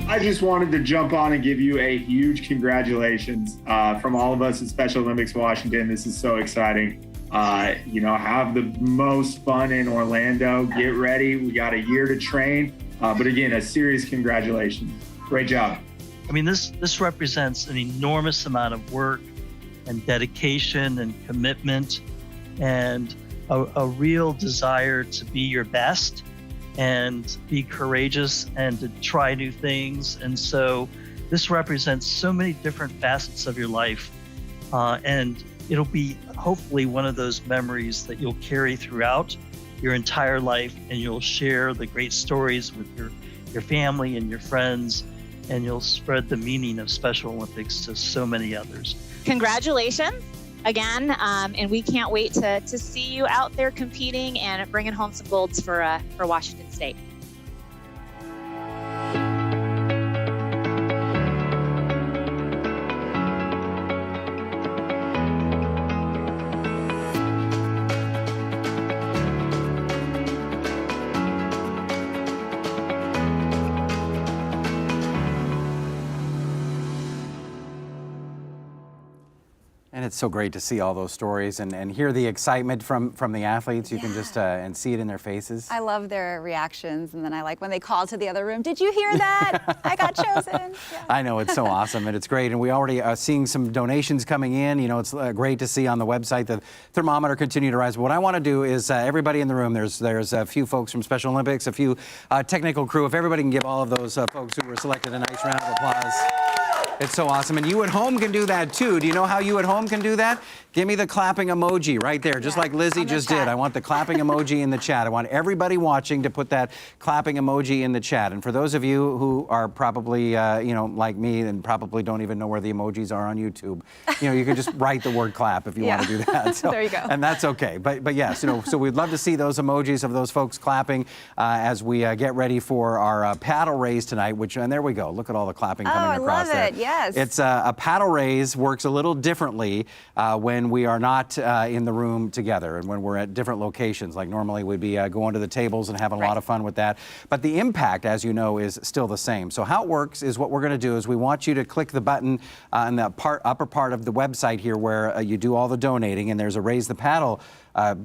I just wanted to jump on and give you a huge congratulations from all of us at Special Olympics Washington. This is so exciting. Have the most fun in Orlando. Get ready. We got a year to train. But again, a serious congratulations. Great job. I mean, this represents an enormous amount of work and dedication and commitment and a real desire to be your best and be courageous and to try new things. And so this represents so many different facets of your life. And it'll be hopefully one of those memories that you'll carry throughout your entire life, and you'll share the great stories with your family and your friends, and you'll spread the meaning of Special Olympics to so many others. Congratulations again, and we can't wait to see you out there competing and bringing home some golds for Washington State. And it's so great to see all those stories and hear the excitement from the athletes. You can just and see it in their faces. I love their reactions, and then I like when they call to the other room, did you hear that? I got chosen. Yeah. I know, it's so awesome, and it's great. And we already are seeing some donations coming in. You know, it's great to see on the website the thermometer continue to rise. What I want to do is everybody in the room, there's a few folks from Special Olympics, a few technical crew. If everybody can give all of those folks who were selected a nice round of applause. It's so awesome. And you at home can do that too. Do you know how you at home can do that? Give me the clapping emoji right there, just like Lizzie just did. I want the clapping emoji in the chat. I want everybody watching to put that clapping emoji in the chat. And for those of you who are probably, like me and probably don't even know where the emojis are on YouTube, you can just write the word clap if you want to do that. So, there you go. And that's okay. But yes, so we'd love to see those emojis of those folks clapping as we get ready for our paddle raise tonight, and there we go. Look at all the clapping coming across there. I love it, yes. It's a paddle raise works a little differently when we are not in the room together and when we're at different locations. Like normally we'd be going to the tables and having a lot of fun with that. But the impact, as you know, is still the same. So how it works is what we're going to do is we want you to click the button in the upper part of the website here where you do all the donating, and there's a Raise the Paddle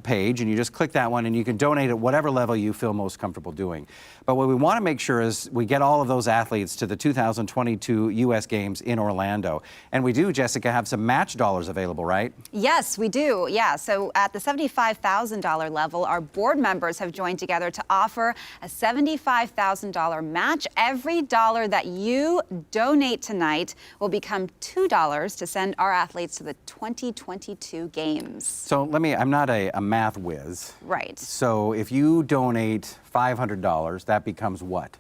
page, and you just click that one, and you can donate at whatever level you feel most comfortable doing. But what we want to make sure is we get all of those athletes to the 2022 U.S. Games in Orlando. And we do, Jessica, have some match dollars available, right? Yes, we do. Yeah, so at the $75,000 level, our board members have joined together to offer a $75,000 match. Every dollar that you donate tonight will become $2 to send our athletes to the 2022 Games. So I'm not a math whiz. Right. So if you donate $500, that becomes what?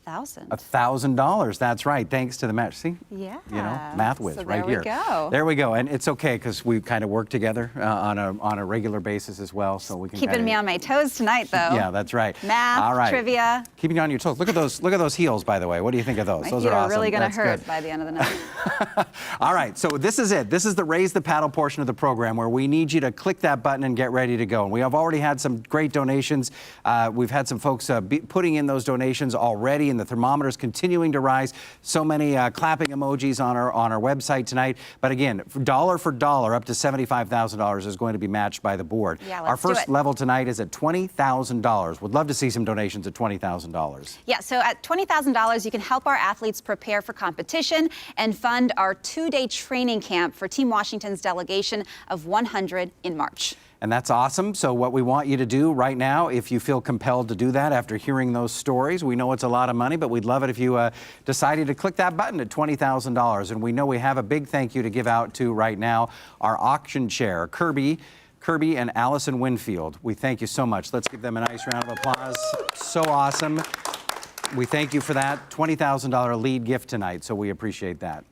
$1,000. $1,000. That's right. Thanks to the match. See? Yeah. You know, math whiz right here. There we go. There we go. And it's okay because we kind of work together on a regular basis as well, so we can. Keeping me on my toes tonight, though. Yeah, that's right. Math, all right. trivia. Keeping you on your toes. Look at those. Look at those heels, by the way. What do you think of those? My Those feet are awesome. really going to That's hurt good. by the end of the night. All right, so this is it. This is the Raise the Paddle portion of the program where we need you to click that button and get ready to go. And we have already had some great donations. We've had some folks putting in those donations already, and the thermometer's continuing to rise. So many clapping emojis on our website tonight. But again, dollar for dollar, up to $75,000 is going to be matched by the board. Yeah, our first level tonight is at $20,000. Would love to see some donations at $20,000. Yeah, so at $20,000, you can help our athletes prepare for competition and fund our 2-day training camp for Team Washington's delegation of 100 in March. And that's awesome. So what we want you to do right now, if you feel compelled to do that after hearing those stories, we know it's a lot of money, but we'd love it if you decided to click that button at $20,000. And we know we have a big thank you to give out to right now our auction chair, Kirby and Allison Winfield. We thank you so much. Let's give them a nice round of applause. So awesome. We thank you for that $20,000 lead gift tonight, so we appreciate that.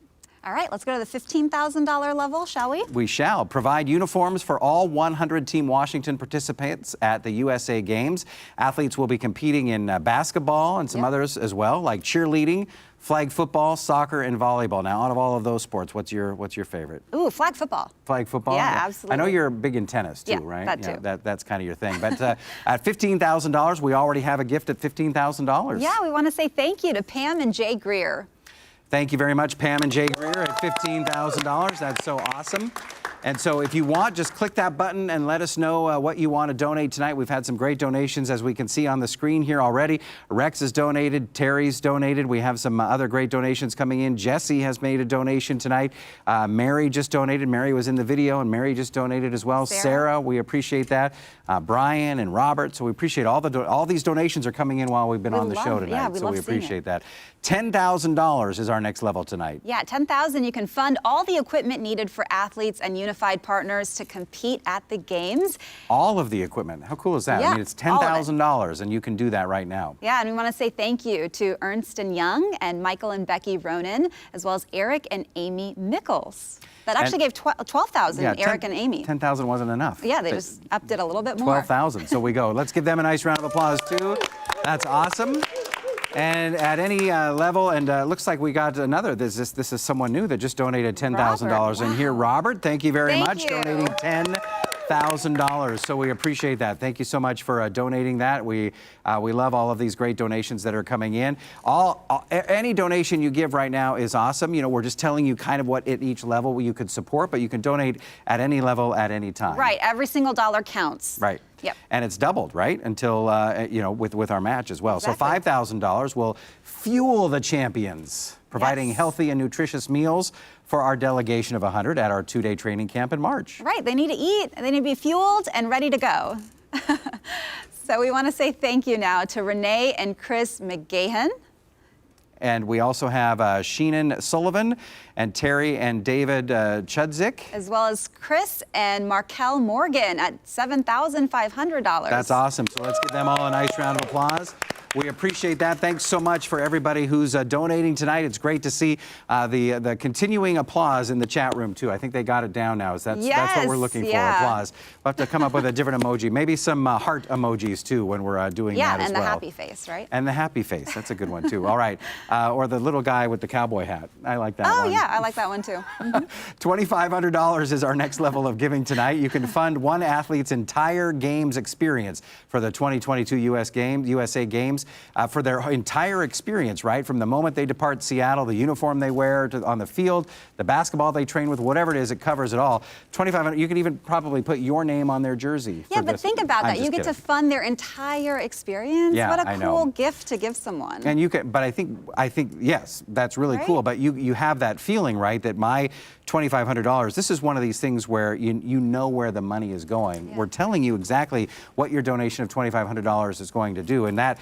All right, let's go to the $15,000 level, shall we? We shall. Provide uniforms for all 100 Team Washington participants at the USA Games. Athletes will be competing in basketball and some others as well, like cheerleading, flag football, soccer, and volleyball. Now, out of all of those sports, what's your favorite? Ooh, flag football. Flag football? Yeah, absolutely. I know you're big in tennis too, Yeah, right? that too. That's kind of your thing. But at $15,000, we already have a gift at $15,000. Yeah, we want to say thank you to Pam and Jay Greer. Thank you very much, Pam and Jay Greer, at $15,000. That's so awesome. And so if you want, just click that button and let us know what you want to donate tonight. We've had some great donations, as we can see on the screen here already. Rex has donated. Terry's donated. We have some other great donations coming in. Jesse has made a donation tonight. Mary just donated. Mary was in the video, and Mary just donated as well. Sarah, we appreciate that. Brian and Robert. So we appreciate all these donations are coming in while we've been on the show tonight. So we appreciate that. $10,000 is our next level tonight. Yeah, $10,000. You can fund all the equipment needed for athletes and unified partners to compete at the games. All of the equipment. How cool is that? Yeah, I mean, it's $10,000, and you can do that right now. Yeah, and we want to say thank you to Ernst & Young and Michael and Becky Ronan, as well as Eric and Amy Mickles. That actually gave $12,000, Eric and Amy. 10,000 wasn't enough. Yeah, they just upped it a little bit more. 12,000. So we go. Let's give them a nice round of applause, too. That's awesome. And at any level, and looks like we got another. This is someone new that just donated $10,000 in here. Robert, thank you very much, donating $10,000. So we appreciate that. Thank you so much for donating that. We love all of these great donations that are coming in. Any donation you give right now is awesome. You know, we're just telling you kind of what at each level you could support, but you can donate at any level at any time. Right. Every single dollar counts. Right. Yep. And it's doubled, right? Until, with our match as well. Exactly. So $5,000 will fuel the champions, providing healthy and nutritious meals for our delegation of 100 at our 2-day training camp in March. Right. They need to eat, and they need to be fueled and ready to go. So we want to say thank you now to Renee and Chris McGahan. And we also have Sheenan Sullivan and Terry and David Chudzik. As well as Chris and Markel Morgan at $7,500. That's awesome. So let's give them all a nice round of applause. We appreciate that. Thanks so much for everybody who's donating tonight. It's great to see the continuing applause in the chat room, too. I think they got it down now. That's what we're looking for, applause. We'll have to come up with a different emoji. Maybe some heart emojis, too, when we're doing that as well. Yeah, and the happy face, right? And the happy face. That's a good one, too. All right. Or the little guy with the cowboy hat. I like that one. Oh, yeah, I like that one, too. $2,500 is our next level of giving tonight. You can fund one athlete's entire games experience for the 2022 USA Games. Games for their entire experience, right? From the moment they depart Seattle, the uniform they wear on the field, the basketball they train with, whatever it is, it covers it all. $2,500. You can even probably put your name on their jersey. Yeah, but think about that. You get to fund their entire experience. Yeah, what a I cool know. gift to give someone. And you can, but I think yes, that's really cool. But you have that feeling, right? That my $2,500. This is one of these things where you know where the money is going. Yeah. We're telling you exactly what your donation of $2,500 is going to do, and that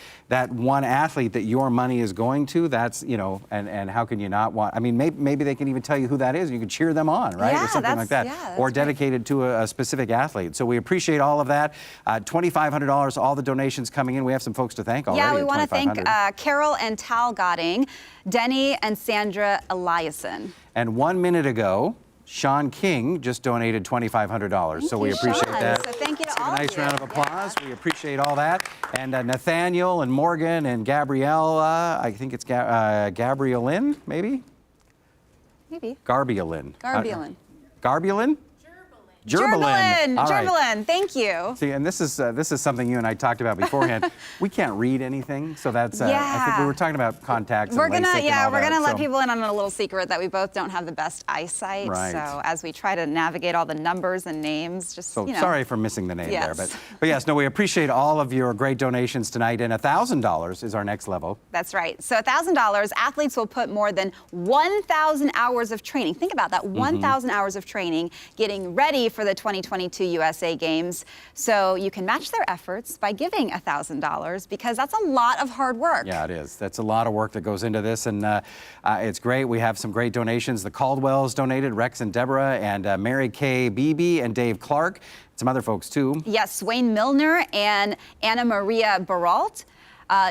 one athlete that your money is going to. That's and how can you not want? I mean, maybe they can even tell you who that is, and you can cheer them on, right, yeah, or something like that, or dedicated to a specific athlete. So we appreciate all of that. $2,500. All the donations coming in. We have some folks to thank already. Yeah, we want to thank Carol and Tal Godding, Denny and Sandra Eliason. And 1 minute ago, Sean King just donated $2,500. So we appreciate that. So thank you to all of you. Nice round of applause. We appreciate all that. And Nathaniel and Morgan and Gabrielle, I think it's Gabrielin, maybe? Maybe. Garbielin. Garbielin. Garbulin? Gerbilin. All right. Gerbilin. Thank you. See, and this is something you and I talked about beforehand. We can't read anything, so that's. I think we were talking about contacts. We're and gonna, LASIK and all we're that, gonna let so. people in on a little secret that we both don't have the best eyesight. Right. So as we try to navigate all the numbers and names, just So sorry for missing the name there, but yes, no, we appreciate all of your great donations tonight, and $1,000 is our next level. That's right. So $1,000, athletes will put more than 1,000 hours of training. Think about that, 1,000 hours of training getting ready for the 2022 USA Games. So you can match their efforts by giving $1,000 because that's a lot of hard work. Yeah, it is. That's a lot of work that goes into this, and it's great. We have some great donations. The Caldwells donated, Rex and Deborah, and Mary Kay Beebe and Dave Clark. Some other folks too. Yes, Wayne Milner and Anna Maria Baralt.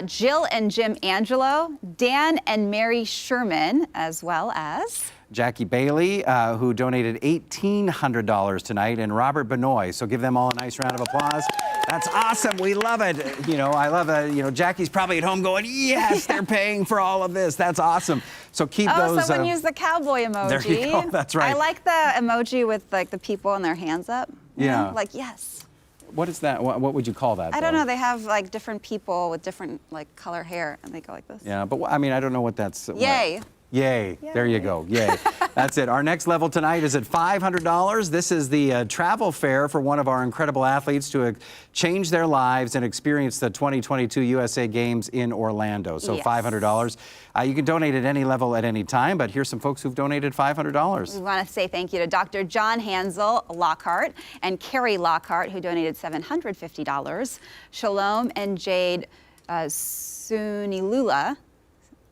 Jill and Jim Angelo, Dan and Mary Sherman, as well as Jackie Bailey, who donated $1,800 tonight, and Robert Benoit. So give them all a nice round of applause. That's awesome. We love it. I love Jackie's probably at home going, yes, they're paying for all of this. That's awesome. So keep those. Someone used the cowboy emoji. There you go. That's right. I like the emoji with like the people and their hands up. Yeah. Like, yes. What is that? What would you call that? I don't know. They have like different people with different like color hair, and they go like this. Yeah, but I mean, I don't know what that's. Yay. Yay. There you go. Yay. That's it. Our next level tonight is at $500. This is the travel fare for one of our incredible athletes to change their lives and experience the 2022 USA Games in Orlando. So $500. You can donate at any level at any time, but here's some folks who've donated $500. We want to say thank you to Dr. John Hansel Lockhart and Carrie Lockhart, who donated $750. Shalom and Jade Sunilula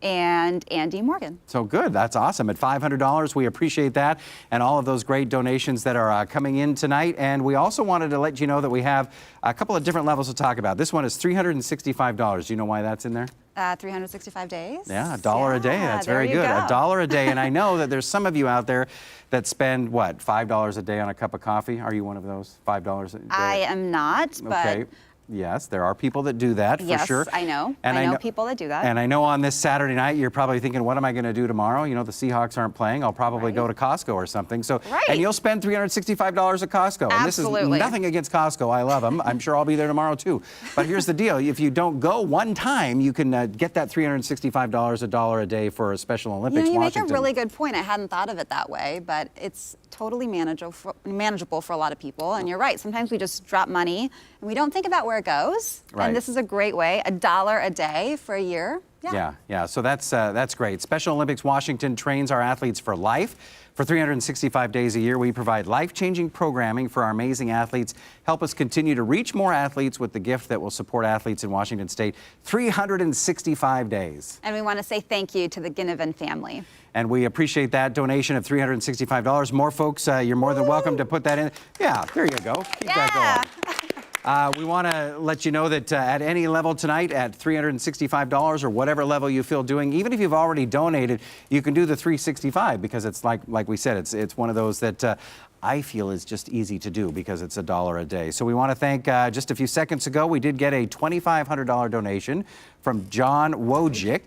and Andy Morgan. So good. That's awesome. At $500, we appreciate that and all of those great donations that are coming in tonight. And we also wanted to let you know that we have a couple of different levels to talk about. This one is $365. Do you know why that's in there? 365 days. Yeah, $1 a day. That's very good. $1 a day. And I know that there's some of you out there that spend, what, $5 a day on a cup of coffee? Are you one of those? $5 a day? I am not, but... Okay. Yes, there are people that do that, for sure. Yes, I know. And I know people that do that. And I know on this Saturday night, you're probably thinking, what am I going to do tomorrow? The Seahawks aren't playing. I'll probably go to Costco or something. So, and you'll spend $365 at Costco. And this is nothing against Costco. I love them. I'm sure I'll be there tomorrow, too. But here's the deal. If you don't go one time, you can get that $365, $1 a day for a Special Olympics You make Washington. a really good point. I hadn't thought of it that way, but it's totally manageable for a lot of people. And you're right. Sometimes we just drop money and we don't think about where it goes. Right. And this is a great way, $1 a day for a year. Yeah. So that's great. Special Olympics Washington trains our athletes for life. For 365 days a year, we provide life-changing programming for our amazing athletes. Help us continue to reach more athletes with the gift that will support athletes in Washington State 365 days. And we want to say thank you to the Ginnivan family. And we appreciate that donation of $365. More folks, you're more than welcome to put that in. Yeah, there you go. Keep that going. We want to let you know that at any level tonight at $365 or whatever level you feel doing, even if you've already donated, you can do the 365 because it's like we said, it's one of those that I feel is just easy to do because it's $1 a day. So we want to thank, just a few seconds ago, we did get a $2,500 donation from John Wojcik.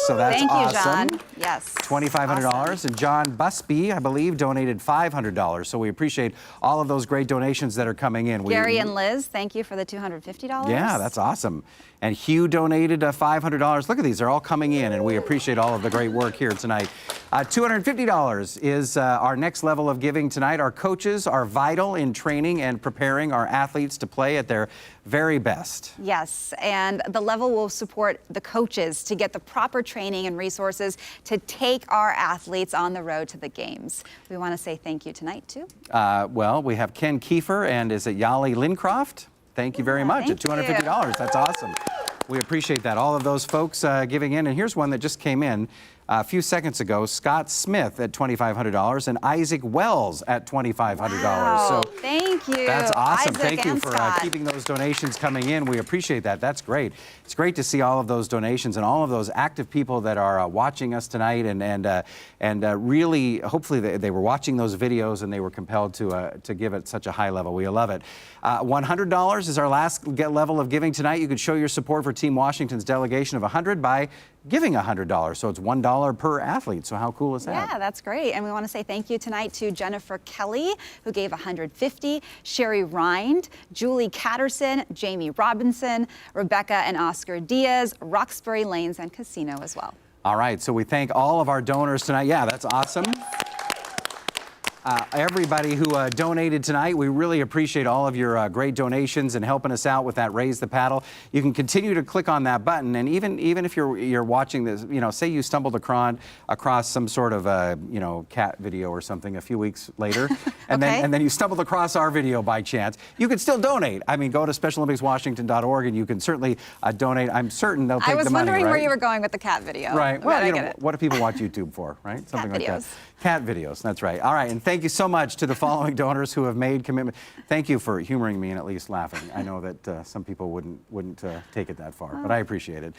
So that's Thank awesome. you, John. Yes. $2,500. Awesome. And John Busby, I believe, donated $500. So we appreciate all of those great donations that are coming in. Gary and Liz, thank you for the $250. Yeah, that's awesome. And Hugh donated $500. Look at these, they're all coming in, and we appreciate all of the great work here tonight. $250 is our next level of giving tonight. Our coaches are vital in training and preparing our athletes to play at their very best. Yes, and the level will support the coaches to get the proper training and resources to take our athletes on the road to the games. We want to say thank you tonight, too. Well, we have Ken Kiefer, and is it Yali Lincroft? Thank you very much at $250. That's awesome. We appreciate that. All of those folks giving in. And here's one that just came in a few seconds ago. Scott Smith at $2,500 and Isaac Wells at $2,500. Wow, so thank you. That's awesome. Isaac Thank you and for Scott. keeping those donations coming in. We appreciate that. That's great. It's great to see all of those donations and all of those active people that are watching us tonight and really, hopefully they were watching those videos and they were compelled to give it such a high level. We love it. $100 is our last level of giving tonight. You can show your support for Team Washington's delegation of 100 by giving $100. So it's $1 per athlete. So how cool is that? Yeah, that's great. And we want to say thank you tonight to Jennifer Kelly, who gave $150, Sherry Rind, Julie Catterson, Jamie Robinson, Rebecca and Oscar Diaz, Roxbury Lanes and Casino as well. All right, so we thank all of our donors tonight. Yeah, that's awesome. Everybody who donated tonight, we really appreciate all of your great donations and helping us out with that Raise the Paddle. You can continue to click on that button, and even if you're watching this, say you stumbled across some sort of cat video or something a few weeks later, and then you stumbled across our video by chance, you can still donate. I mean, go to SpecialOlympicsWashington.org and you can certainly donate. I'm certain they'll take the money. I was wondering where you were going with the cat video. Right. Well, what do people watch YouTube for, right? Something like that. Cat videos, that's right. All right, and thank you so much to the following donors who have made commitment. Thank you for humoring me and at least laughing. I know that some people wouldn't take it that far, but I appreciate it.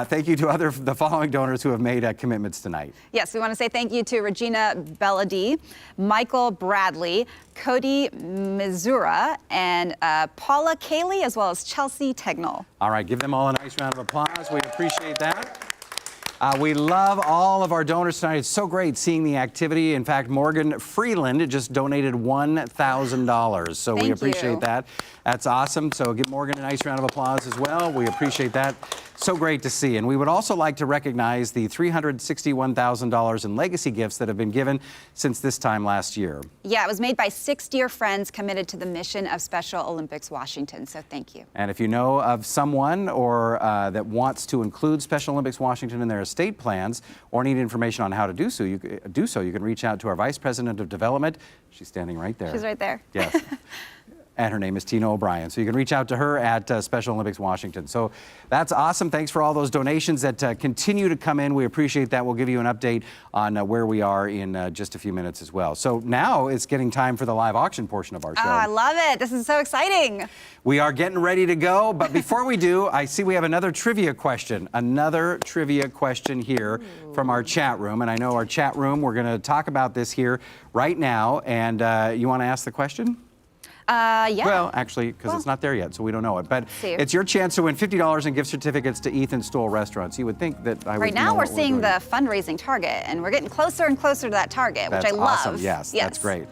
Thank you to the following donors who have made commitments tonight. Yes, we want to say thank you to Regina Bellady, Michael Bradley, Cody Missoura, and Paula Cayley, as well as Chelsea Tegnell. All right, give them all a nice round of applause. We appreciate that. We love all of our donors tonight. It's so great seeing the activity. In fact, Morgan Freeland just donated $1,000. So we appreciate that. That's awesome. So give Morgan a nice round of applause as well. We appreciate that. So great to see. And we would also like to recognize the $361,000 in legacy gifts that have been given since this time last year. Yeah, it was made by 6 dear friends committed to the mission of Special Olympics Washington. So thank you. And if you know of someone or that wants to include Special Olympics Washington in their estate plans or need information on how to do so, you can reach out to our Vice President of Development. She's standing right there. She's right there. Yes. And her name is Tina O'Brien. So you can reach out to her at Special Olympics Washington. So that's awesome. Thanks for all those donations that continue to come in. We appreciate that. We'll give you an update on where we are in just a few minutes as well. So now it's getting time for the live auction portion of our show. Oh, I love it. This is so exciting. We are getting ready to go. But before we do, I see we have another trivia question. Another trivia question here from our chat room. And I know our chat room, we're going to talk about this here right now. And you want to ask the question? Yeah. Well, actually, because it's not there yet, so we don't know it. But it's your chance to win $50 in gift certificates to Ethan Stoll restaurants. You would think that I would Right now, we're seeing the fundraising target, and we're getting closer and closer to that target, which I love. That's awesome. Yes, that's great.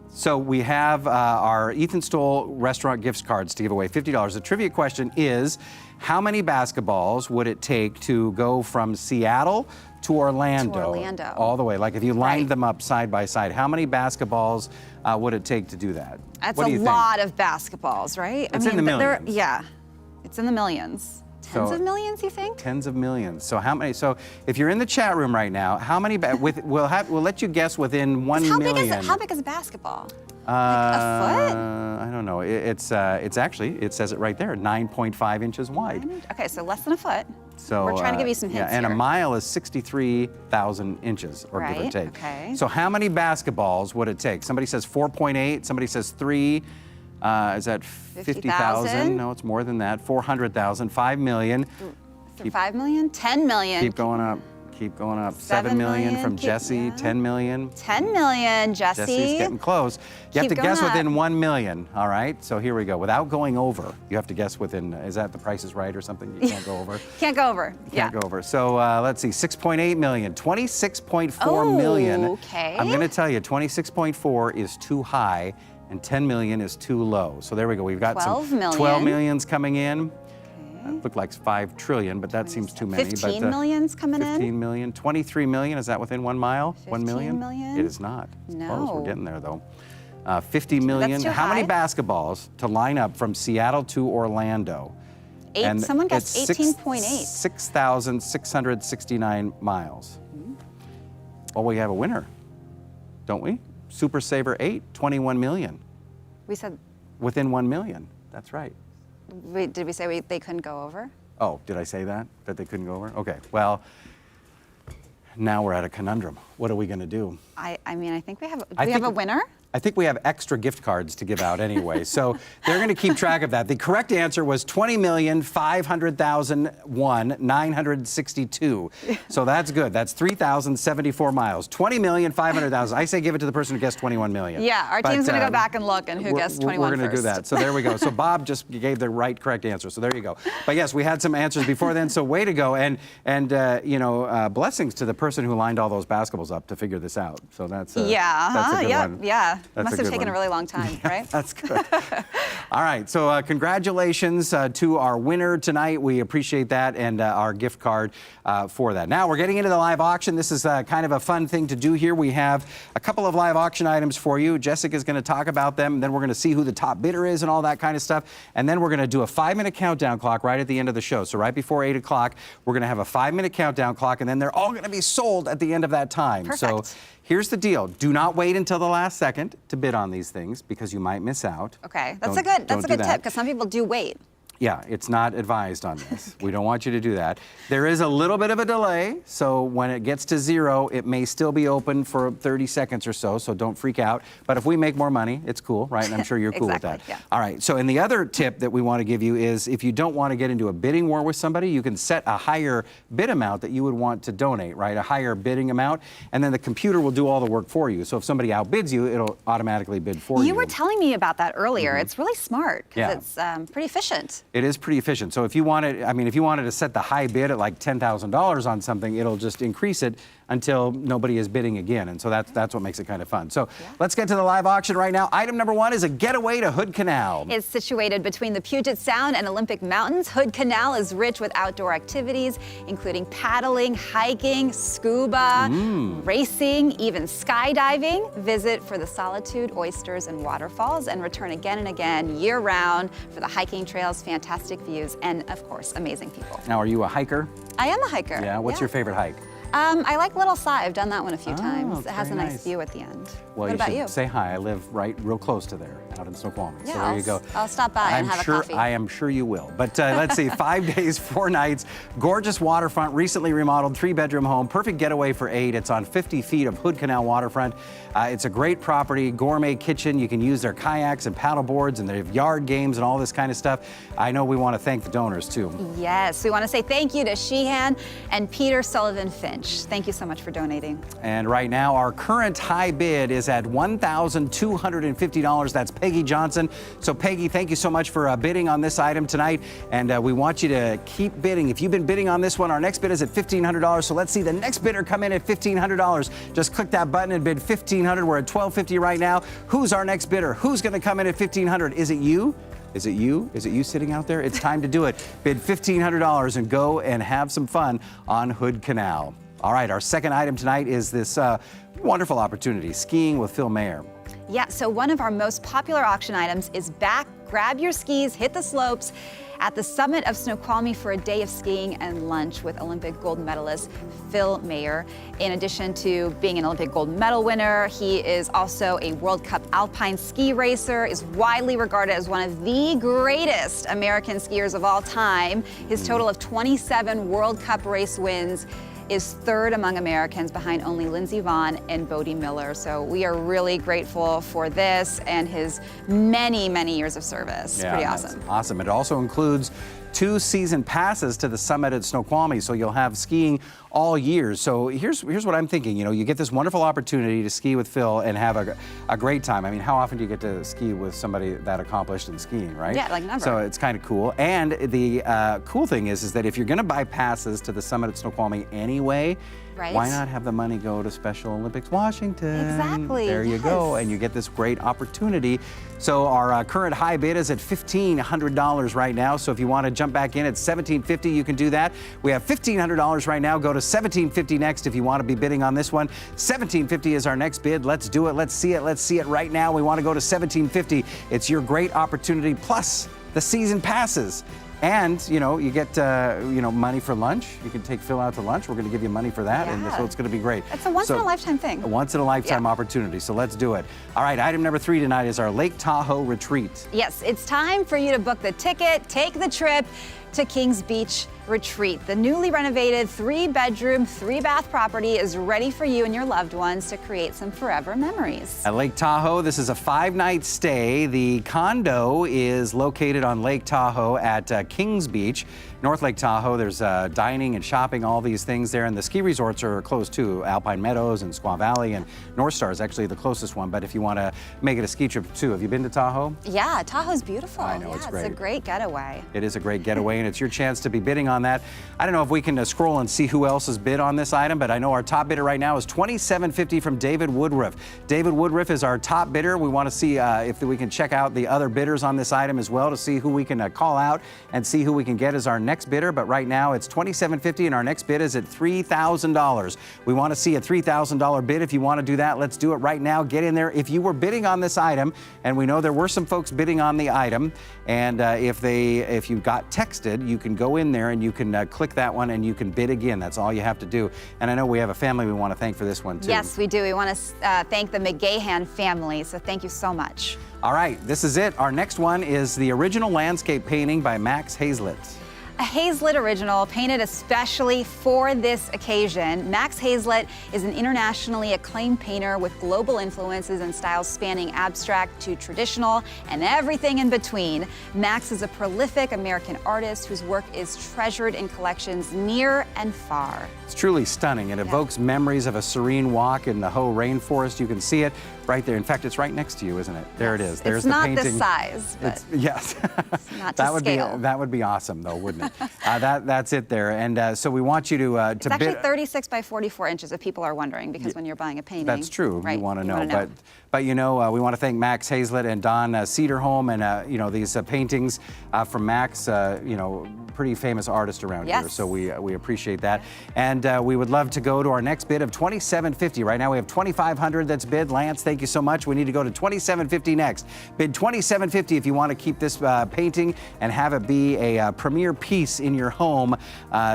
So we have our Ethan Stoll restaurant gift cards to give away, $50. The trivia question is, how many basketballs would it take to go from Seattle to Orlando? All the way. Like if you lined them up side by side, how many basketballs would it take to do that? That's a lot of basketballs, right? It's in the millions. Yeah, it's in the millions. Tens of millions, you think? Tens of millions. So how many? So if you're in the chat room right now, how many? We'll let you guess within 1 million. How big is a basketball? Like a foot? I don't know. It's actually, it says it right there, 9.5 inches wide. Okay, so less than a foot. So we're trying to give you some hints and here. a mile is 63,000 inches, or give or take. Okay. So how many basketballs would it take? Somebody says 4.8. Somebody says 3. Is that 50,000? No, it's more than that. 400,000. 5 million. 5 million? 10 million. Keep going up. keep going up. 7 million from Jesse, 10 million. 10 million, Jesse. Jesse's getting close. You have to guess within 1 million, all right? So here we go. Without going over, you have to guess within, is that The Price is Right or something? You can't go over? Can't go over, Can't go over. So let's see, 6.8 million, 26.4 million. Okay. I'm gonna tell you, 26.4 is too high and 10 million is too low. So there we go. We've got 12 some million. 12 millions coming in. Looked like 5 trillion, but that seems too many. 15 million's coming in? 15 million, 23 million, is that within 1 mile? 1 million? million? It is not. It's No. close, we're getting there though. 50 million. That's too How many high. basketballs to line up from Seattle to Orlando? Someone got it's 18.8. 6,669 miles. Well, we have a winner, don't we? Super Saver 8, 21 million. We said, Within 1 million, that's right. did we say they couldn't go over? Oh, did I say that? That they couldn't go over? Okay, well, now we're at a conundrum. What are we gonna do? I mean, I think we have, do we have a winner? I think we have extra gift cards to give out anyway, so they're going to keep track of that. The correct answer was 20,500,962. So that's good. That's 3,074 miles. 20,500,000. I say give it to the person who guessed 21 million. Yeah, our team's going to go back and look and who guessed 21 We're going to do that. So there we go. So Bob just gave the correct answer. So there you go. But yes, we had some answers before then. So way to go, and you know, blessings to the person who lined all those basketballs up to figure this out. So that's that's a good one. Yeah. That's Must a have good taken one. a really long time, right? That's good. All right, so congratulations to our winner tonight. We appreciate that, and our gift card for that. Now we're getting into the live auction. This is kind of a fun thing to do here. We have a couple of live auction items for you. Jessica's going to talk about them, and then we're going to see who the top bidder is and all that kind of stuff. And then we're going to do a 5-minute countdown clock right at the end of the show. So right before 8 o'clock, we're going to have a 5-minute countdown clock, and then they're all going to be sold at the end of that time. Perfect. So here's the deal. Do not wait until the last second to bid on these things because you might miss out. Okay, that's Don't- a good don't do tip that. because some people do wait. Yeah, it's not advised on this. We don't want you to do that. There is a little bit of a delay, so when it gets to 0, it may still be open for 30 seconds or so don't freak out. But if we make more money, it's cool, right? And I'm sure you're cool with that. Exactly, yeah. All right, so and the other tip that we want to give you is if you don't want to get into a bidding war with somebody, you can set a higher bid amount that you would want to donate, right? A higher bidding amount, and then the computer will do all the work for you. So if somebody outbids you, it'll automatically bid for you. You were telling me about that earlier. It's really smart because Yeah. it's pretty efficient. It is pretty efficient. So if you wanted, I mean, if you wanted to set the high bid at like $10,000 on something, it'll just increase it until nobody is bidding again. And so that's what makes it kind of fun. So let's get to the live auction right now. Item number 1 is a getaway to Hood Canal. It's situated between the Puget Sound and Olympic Mountains. Hood Canal is rich with outdoor activities, including paddling, hiking, scuba, racing, even skydiving. Visit for the solitude, oysters, and waterfalls, and return again and again year-round for the hiking trails, fantastic views, and of course, amazing people. Now, are you a hiker? I am a hiker. Yeah. What's your favorite hike? I like Little Sy. I've done that one a few times. it's It has a very nice nice. view at the end. Well, What about should you? say hi. I live real close to there, out in Snoqualmie. Yeah, so there you go. I'll stop by and have a coffee. I am sure you will. But let's see, 5 days, 4 nights, gorgeous waterfront, recently remodeled, 3-bedroom home, perfect getaway for 8. It's on 50 feet of Hood Canal waterfront. It's a great property, gourmet kitchen. You can use their kayaks and paddle boards, and they have yard games and all this kind of stuff. I know we want to thank the donors too. Yes, we want to say thank you to Sheehan and Peter Sullivan Finch. Thank you so much for donating. And right now, our current high bid is at $1,250. That's Peggy Johnson. So Peggy, thank you so much for bidding on this item tonight. And we want you to keep bidding. If you've been bidding on this one, our next bid is at $1,500. So let's see the next bidder come in at $1,500. Just click that button and bid $1,500. We're at $1,250 right now. Who's our next bidder? Who's going to come in at $1,500? Is it you? Is it you? Is it you sitting out there? It's time to do it. Bid $1,500 and go and have some fun on Hood Canal. All right, our second item tonight is this wonderful opportunity, skiing with Phil Mayer. Yeah, so one of our most popular auction items is back. Grab your skis, hit the slopes at the summit of Snoqualmie for a day of skiing and lunch with Olympic gold medalist Phil Mayer. In addition to being an Olympic gold medal winner, he is also a World Cup alpine ski racer, is widely regarded as one of the greatest American skiers of all time. His total of 27 World Cup race wins is third among Americans behind only Lindsey Vonn and Bodie Miller. So we are really grateful for this and his many, many years of service. Yeah, Pretty that's awesome. Awesome. It also includes 2 season passes to the summit at Snoqualmie, so you'll have skiing all year. So here's what I'm thinking. You know, you get this wonderful opportunity to ski with Phil and have a great time. I mean, how often do you get to ski with somebody that accomplished in skiing, right? Yeah, like never. So it's kind of cool. And the cool thing is that if you're going to buy passes to the summit at Snoqualmie anyway, right. Why not have the money go to Special Olympics Washington? Exactly. There you go, and you get this great opportunity. So our current high bid is at $1,500 right now. So if you want to jump back in at $1,750, you can do that. We have $1,500 right now. Go to $1,750 next if you want to be bidding on this one. $1,750 is our next bid. Let's do it. Let's see it. Let's see it right now. We want to go to $1,750. It's your great opportunity, plus the season passes. And, you know, you get, money for lunch. You can take Phil out to lunch. We're going to give you money for that. Yeah. And so it's going to be great. It's a once-in-a-lifetime thing. A once-in-a-lifetime opportunity. So let's do it. All right, item number 3 tonight is our Lake Tahoe retreat. Yes, it's time for you to book the ticket, take the trip to Kings Beach Retreat. The newly renovated 3-bedroom, 3-bath property is ready for you and your loved ones to create some forever memories. At Lake Tahoe, this is a 5-night stay. The condo is located on Lake Tahoe at Kings Beach, North Lake Tahoe. There's dining and shopping, all these things there. And the ski resorts are close too. Alpine Meadows and Squaw Valley and North Star is actually the closest one. But if you want to make it a ski trip too, have you been to Tahoe? Yeah, Tahoe's beautiful. I know, it's great. It's a great getaway. It is a great getaway, and it's your chance to be bidding on that. I don't know if we can scroll and see who else has bid on this item, but I know our top bidder right now is $2,750 from David Woodruff. David Woodruff is our top bidder. We want to see if we can check out the other bidders on this item as well to see who we can call out and see who we can get as our next bidder. But right now it's $2,750, and our next bid is at $3,000. We want to see a $3,000 bid. If you want to do that, let's do it right now. Get in there. If you were bidding on this item, and we know there were some folks bidding on the item, and if you got texted, you can go in there and you can click that one and you can bid again. That's all you have to do. And I know we have a family we want to thank for this one too. Yes, we do. We want to thank the McGahan family. So thank you so much. All right, this is it. Our next one is the original landscape painting by Max Hazelitz. A Hazelitz original painted especially for this occasion. Max Hazelitz is an internationally acclaimed painter with global influences and styles spanning abstract to traditional and everything in between. Max is a prolific American artist whose work is treasured in collections near and far. It's truly stunning. It evokes memories of a serene walk in the Tahoe rainforest. You can see it right there. In fact, it's right next to you, isn't it? There it is. There's the painting. It's not this size, but yes. It's not to scale. That would be awesome, though, wouldn't it? That's it there. And so we want you to it's actually bid. 36 by 44 inches, if people are wondering, because when you're buying a painting. That's true. Right, you want to know. But you know, we want to thank Max Hazelitz and Don Cedarholm and these paintings from Max. Pretty famous artist around here. So we appreciate that. And we would love to go to our next bid of $2,750. Right now we have $2,500 that's bid. Lance, thank you so much. We need to go to $2,750 next. Bid $2,750 if you want to keep this painting and have it be a premier piece in your home.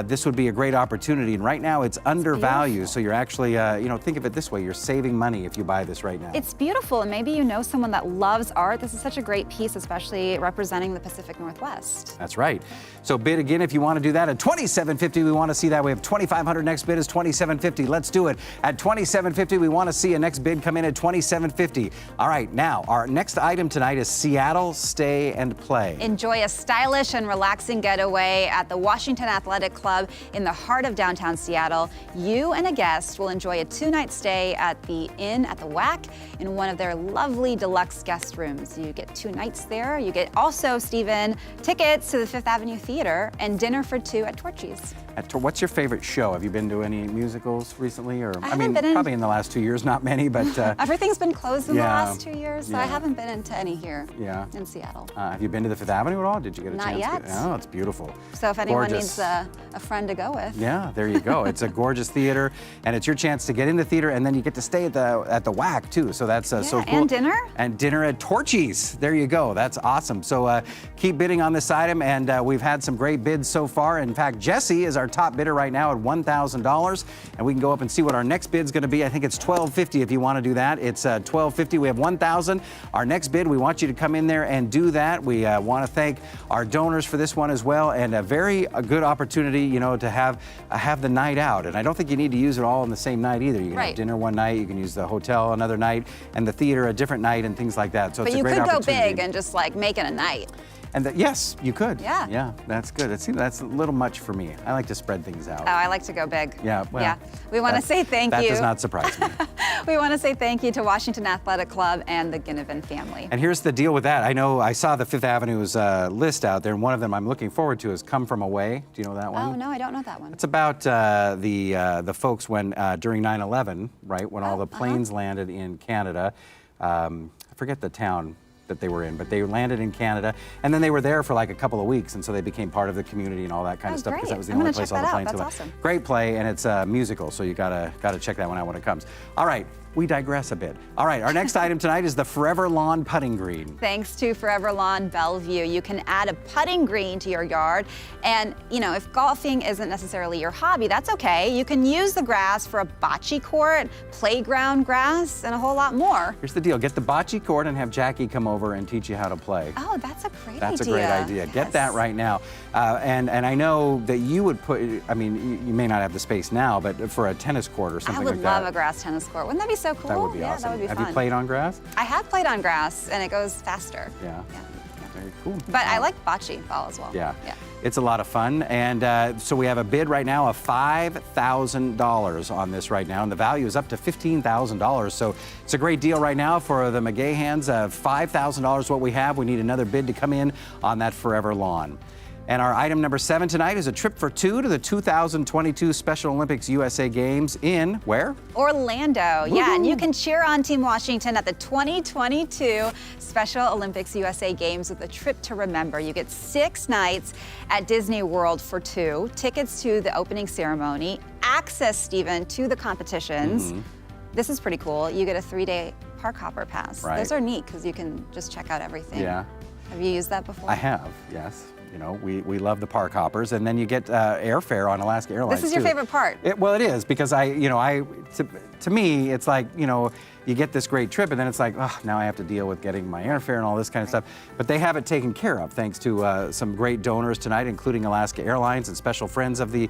This would be a great opportunity. And right now it's undervalued. So you're actually, think of it this way. You're saving money if you buy this right now. It's beautiful. And maybe you know someone that loves art. This is such a great piece, especially representing the Pacific Northwest. That's right. So bid again if you want to do that at $2,750. We want to see that. We have $2,500. Next bid is $2,750. Let's do it at $2,750. We want to see a next bid come in at $2,750. All right, now our next item tonight is Seattle Stay and Play. Enjoy a stylish and relaxing getaway at the Washington Athletic Club in the heart of downtown Seattle. You and a guest will enjoy a 2-night stay at the Inn at the WAC in one of their lovely deluxe guest rooms. You get 2 nights there. You get also, Stephen, tickets to the Fifth Avenue Theater and dinner for 2 at Torchy's. What's your favorite show? Have you been to any musicals recently? Or I mean, probably in the last 2 years, not many, but everything's been closed in the last 2 years, so I haven't been into any here in Seattle. Have you been to the Fifth Avenue at all? Did you get a chance? Not yet. Oh, it's beautiful. So if anyone needs a friend to go with. Yeah, there you go. It's a gorgeous theater, and it's your chance to get in the theater, and then you get to stay at the WAC too. So that's so cool. And dinner. And dinner at Torchy's. There you go. That's awesome. So keep bidding on this item, and we've had some great bids so far. In fact, Jesse is our top bidder right now at $1,000, and we can go up and see what our next bid's going to be. I think it's $1,250 if you want to do that. It's $1,250. We have $1,000. Our next bid, we want you to come in there and do that. We want to thank our donors for this one as well, and a very good opportunity, to have the night out. And I don't think you need to use it all on the same night either. You can have dinner one night, you can use the hotel another night, and the theater a different night, and things like that. So it's a great opportunity. But you could go big and just make it a night. And yes, you could. Yeah. Yeah, that's good. That's a little much for me. I like to spread things out. Oh, I like to go big. Yeah, well, yeah. We want to say thank you. That does not surprise me. We want to say thank you to Washington Athletic Club and the Ginnivan family. And here's the deal with that. I know I saw the Fifth Avenue's list out there, and one of them I'm looking forward to is Come From Away. Do you know that one? Oh, no, I don't know that one. It's about the folks when during 9/11, right, when all the planes landed in Canada. I forget the town that they were in, but they landed in Canada, and then they were there for like a couple of weeks, and so they became part of the community and all that kind of stuff, because that was the only place all the planes went. Awesome. Great play, and it's a musical, so you gotta check that one out when it comes. All right, we digress a bit. All right, our next item tonight is the Forever Lawn Putting Green. Thanks to Forever Lawn Bellevue, you can add a putting green to your yard. And, you know, if golfing isn't necessarily your hobby, that's okay. You can use the grass for a bocce court, playground grass, and a whole lot more. Here's the deal. Get the bocce court and have Jackie come over and teach you how to play. Oh, that's a great idea. That's a great idea. Yes. Get that right now. And I know that you would put, I mean, you may not have the space now, but for a tennis court or something like that. I would love a grass tennis court. Wouldn't that be so cool? That would be awesome. That would be have fun. you played on grass? I have played on grass, and it goes faster. Yeah. Very cool. But I like bocce ball as well. Yeah. It's a lot of fun, and so we have a bid right now of $5,000 on this right now, and the value is up to $15,000. So it's a great deal right now for the McGahans. $5,000 what we have. We need another bid to come in on that Forever Lawn. And our item number 7 tonight is a trip for 2 to the 2022 Special Olympics USA Games in where? Orlando. Yeah, and you can cheer on Team Washington at the 2022 Special Olympics USA Games with a trip to remember. You get 6 nights at Disney World for 2, tickets to the opening ceremony, access, Stephen, to the competitions. This is pretty cool. You get a 3-day park hopper pass. Right. Those are neat because you can just check out everything. Yeah. Have you used that before? I have, yes. You know, we love the park hoppers, and then you get airfare on Alaska Airlines. This is your favorite part. Well, it is, because to me, it's like, you know, you get this great trip, and then it's like, oh, now I have to deal with getting my airfare and all this kind of stuff. But they have it taken care of, thanks to some great donors tonight, including Alaska Airlines and special friends of the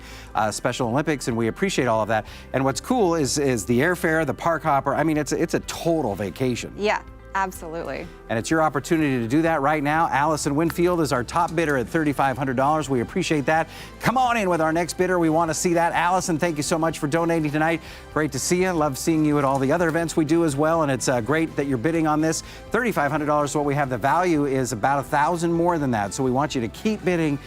Special Olympics, and we appreciate all of that. And what's cool is the airfare, the park hopper. I mean, it's a total vacation. Yeah. Absolutely. And it's your opportunity to do that right now. Allison Winfield is our top bidder at $3,500. We appreciate that. Come on in with our next bidder. We want to see that. Allison, thank you so much for donating tonight. Great to see you. Love seeing you at all the other events we do as well. And it's great that you're bidding on this. $3,500 is what we have. The value is about $1,000 more than that. So we want you to keep bidding,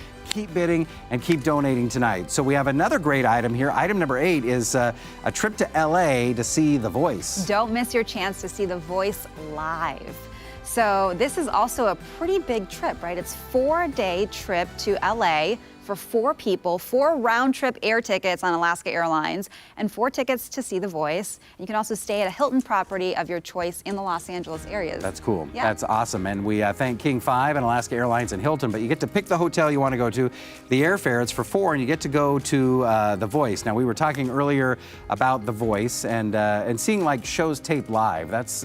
and keep donating tonight. So we have another great item here. Item number 8 is a trip to LA to see The Voice. Don't miss your chance to see The Voice live. So this is also a pretty big trip, right? It's a 4-day trip to LA for 4 people, 4 round-trip air tickets on Alaska Airlines, and 4 tickets to see The Voice. And you can also stay at a Hilton property of your choice in the Los Angeles area. That's cool. Yeah. That's awesome. And we thank King 5 and Alaska Airlines and Hilton, but you get to pick the hotel you want to go to. The airfare, it's for 4, and you get to go to The Voice. Now, we were talking earlier about The Voice and seeing like shows taped live. That's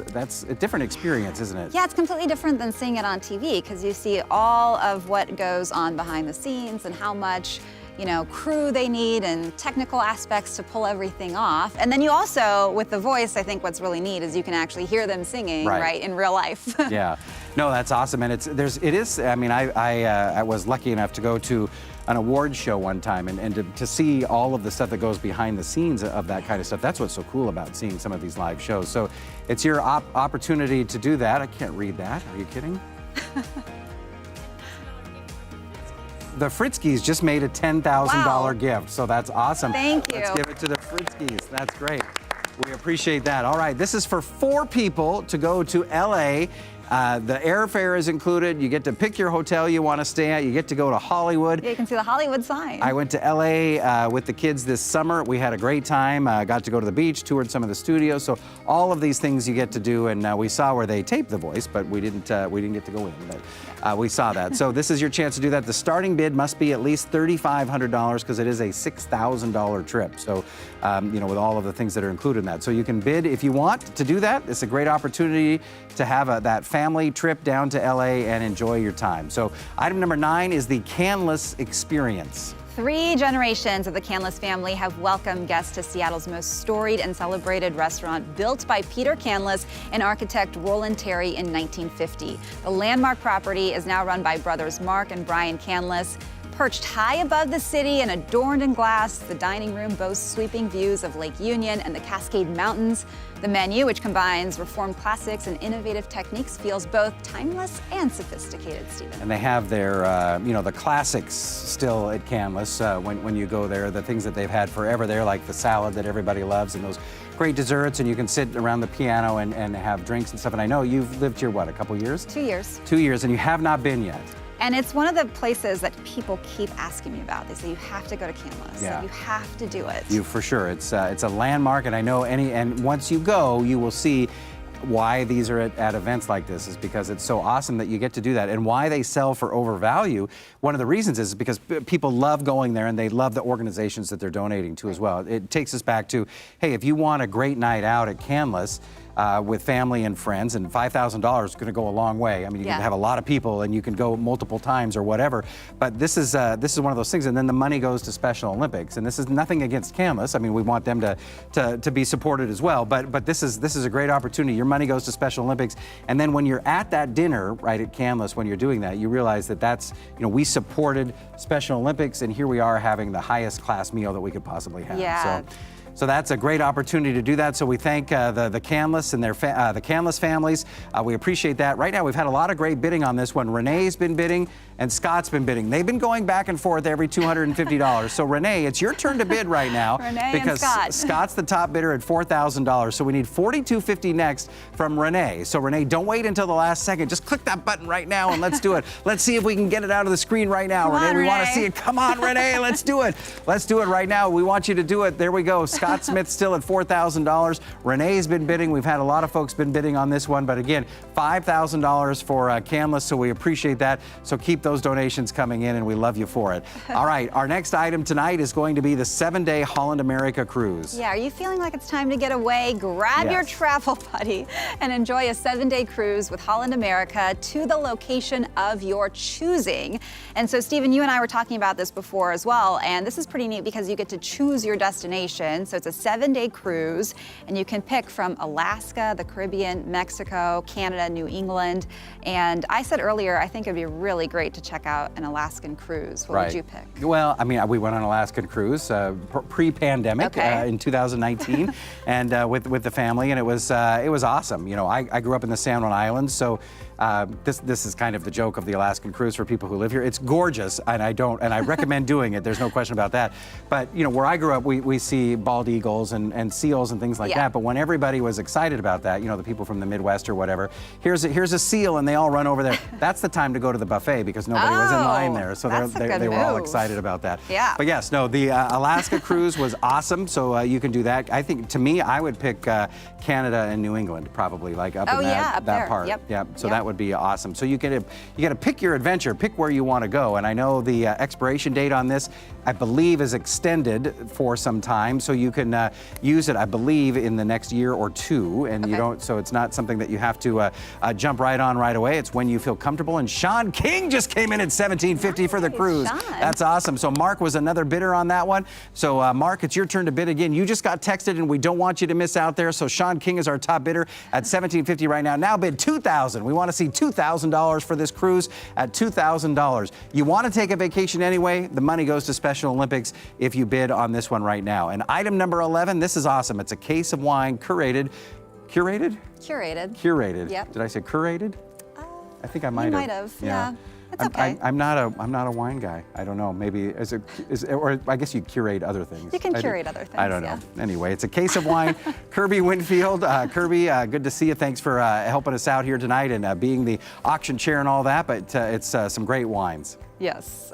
a different experience, isn't it? Yeah, it's completely different than seeing it on TV, because you see all of what goes on behind the scenes and how much, you know, crew they need and technical aspects to pull everything off. And then you also, with The Voice, I think what's really neat is you can actually hear them singing, right in real life. Yeah, no, that's awesome. And it is, I mean, I was lucky enough to go to an awards show one time and to see all of the stuff that goes behind the scenes of that kind of stuff. That's what's so cool about seeing some of these live shows. So it's your opportunity to do that. I can't read that. Are you kidding? The Fritzkes just made a $10,000 gift, so that's awesome. Thank you. Let's give it to the Fritzkes. That's great. We appreciate that. All right, this is for 4 people to go to LA. The airfare is included. You get to pick your hotel you want to stay at. You get to go to Hollywood. Yeah, you can see the Hollywood sign. I went to LA with the kids this summer. We had a great time. Got to go to the beach, toured some of the studios. So all of these things you get to do, and we saw where they taped The Voice, but we didn't get to go in. But we saw that. So this is your chance to do that. The starting bid must be at least $3,500 because it is a $6,000 trip. So you know, with all of the things that are included in that. So you can bid if you want to do that. It's a great opportunity to have that family trip down to LA and enjoy your time. So item number 9 is the Canless Experience. 3 generations of the Canless family have welcomed guests to Seattle's most storied and celebrated restaurant, built by Peter Canless and architect Roland Terry in 1950. The landmark property is now run by brothers Mark and Brian Canless. Perched high above the city and adorned in glass, the dining room boasts sweeping views of Lake Union and the Cascade Mountains. The menu, which combines reformed classics and innovative techniques, feels both timeless and sophisticated, Stephen. And they have their, the classics still at Canless when you go there, the things that they've had forever there, like the salad that everybody loves and those great desserts, and you can sit around the piano and have drinks and stuff. And I know you've lived here, what, a couple years? 2 years. 2 years, and you have not been yet. And it's one of the places that people keep asking me about. They say, you have to go to Canless. Yeah. You have to do it. You, for sure. It's a landmark, and I know and once you go, you will see why these are at events like this, is because it's so awesome that you get to do that, and why they sell for overvalue. One of the reasons is because people love going there, and they love the organizations that they're donating to as well. It takes us back to, hey, if you want a great night out at Canless, with family and friends, and $5,000 is going to go a long way. I mean, you can have a lot of people, and you can go multiple times or whatever. But this is one of those things, and then the money goes to Special Olympics. And this is nothing against Canless. I mean, we want them to be supported as well. But this is a great opportunity. Your money goes to Special Olympics, and then when you're at that dinner right at Canless, when you're doing that, you realize that that's we supported Special Olympics, and here we are having the highest class meal that we could possibly have. Yeah. So that's a great opportunity to do that. So we thank the Canless and the Canless families. We appreciate that. Right now, we've had a lot of great bidding on this one. Renee's been bidding, and Scott's been bidding. They've been going back and forth every $250. So Renee, it's your turn to bid right now. Renee because and Scott. Scott's the top bidder at $4,000. So we need $4,250 next from Renee. So Renee, don't wait until the last second. Just click that button right now and let's do it. Let's see if we can get it out of the screen right now. Come Renee, on, we want to Renee. see it. Come on, Renee, let's do it. Let's do it right now. We want you to do it. There we go. Scott Smith still at $4,000. Renee's been bidding. We've had a lot of folks been bidding on this one, but again, $5,000 for Canless, so we appreciate that. So keep those donations coming in, and we love you for it. All right, our next item tonight is going to be the 7-day Holland America cruise. Yeah, are you feeling like it's time to get away? Grab your travel buddy and enjoy a 7-day cruise with Holland America to the location of your choosing. And so, Stephen, you and I were talking about this before as well, and this is pretty neat because you get to choose your destination. So it's a 7-day cruise, and you can pick from Alaska, the Caribbean, Mexico, Canada, New England. And I said earlier, I think it'd be really great to check out an Alaskan cruise. What would you pick? Well, I mean, we went on an Alaskan cruise pre-pandemic in 2019, and with the family, and it was awesome. I grew up in the San Juan Islands, so this is kind of the joke of the Alaskan cruise for people who live here. It's gorgeous, and I recommend doing it. There's no question about that. But where I grew up, we see bald eagles and seals and things like that. But when everybody was excited about that, the people from the Midwest or whatever, here's a seal, and they all run over there. That's the time to go to the buffet because nobody was in line there. So they were all excited about that. Yeah. But yes, no, the Alaska cruise was awesome. So you can do that. I think, to me, I would pick Canada and New England, probably, like up in that part. Yep. So that would be awesome. So you got to pick your adventure, pick where you want to go. And I know the expiration date on this, I believe, is extended for some time. So you can use it, I believe, in the next year or two. And you don't, so it's not something that you have to jump right on right away. It's when you feel comfortable. And Sean King just came in at $1,750 for the cruise. Sean. That's awesome. So Mark was another bidder on that one. So Mark, it's your turn to bid again. You just got texted, and we don't want you to miss out there. So Sean King is our top bidder at $1,750 right now. Now bid $2,000. We want to see $2,000 for this cruise at $2,000. You want to take a vacation anyway, the money goes to Special Olympics if you bid on this one right now. And item number 11, this is awesome. It's a case of wine curated. Curated? Curated. Yep. Did I say curated? I think I might have. You might have, yeah. It's okay. I'm not a wine guy. I don't know. Maybe or I guess you curate other things. You can curate other things. I don't know. Anyway, it's a case of wine. Kirby Winfield. Kirby, good to see you. Thanks for helping us out here tonight and being the auction chair and all that. But it's some great wines. Yes.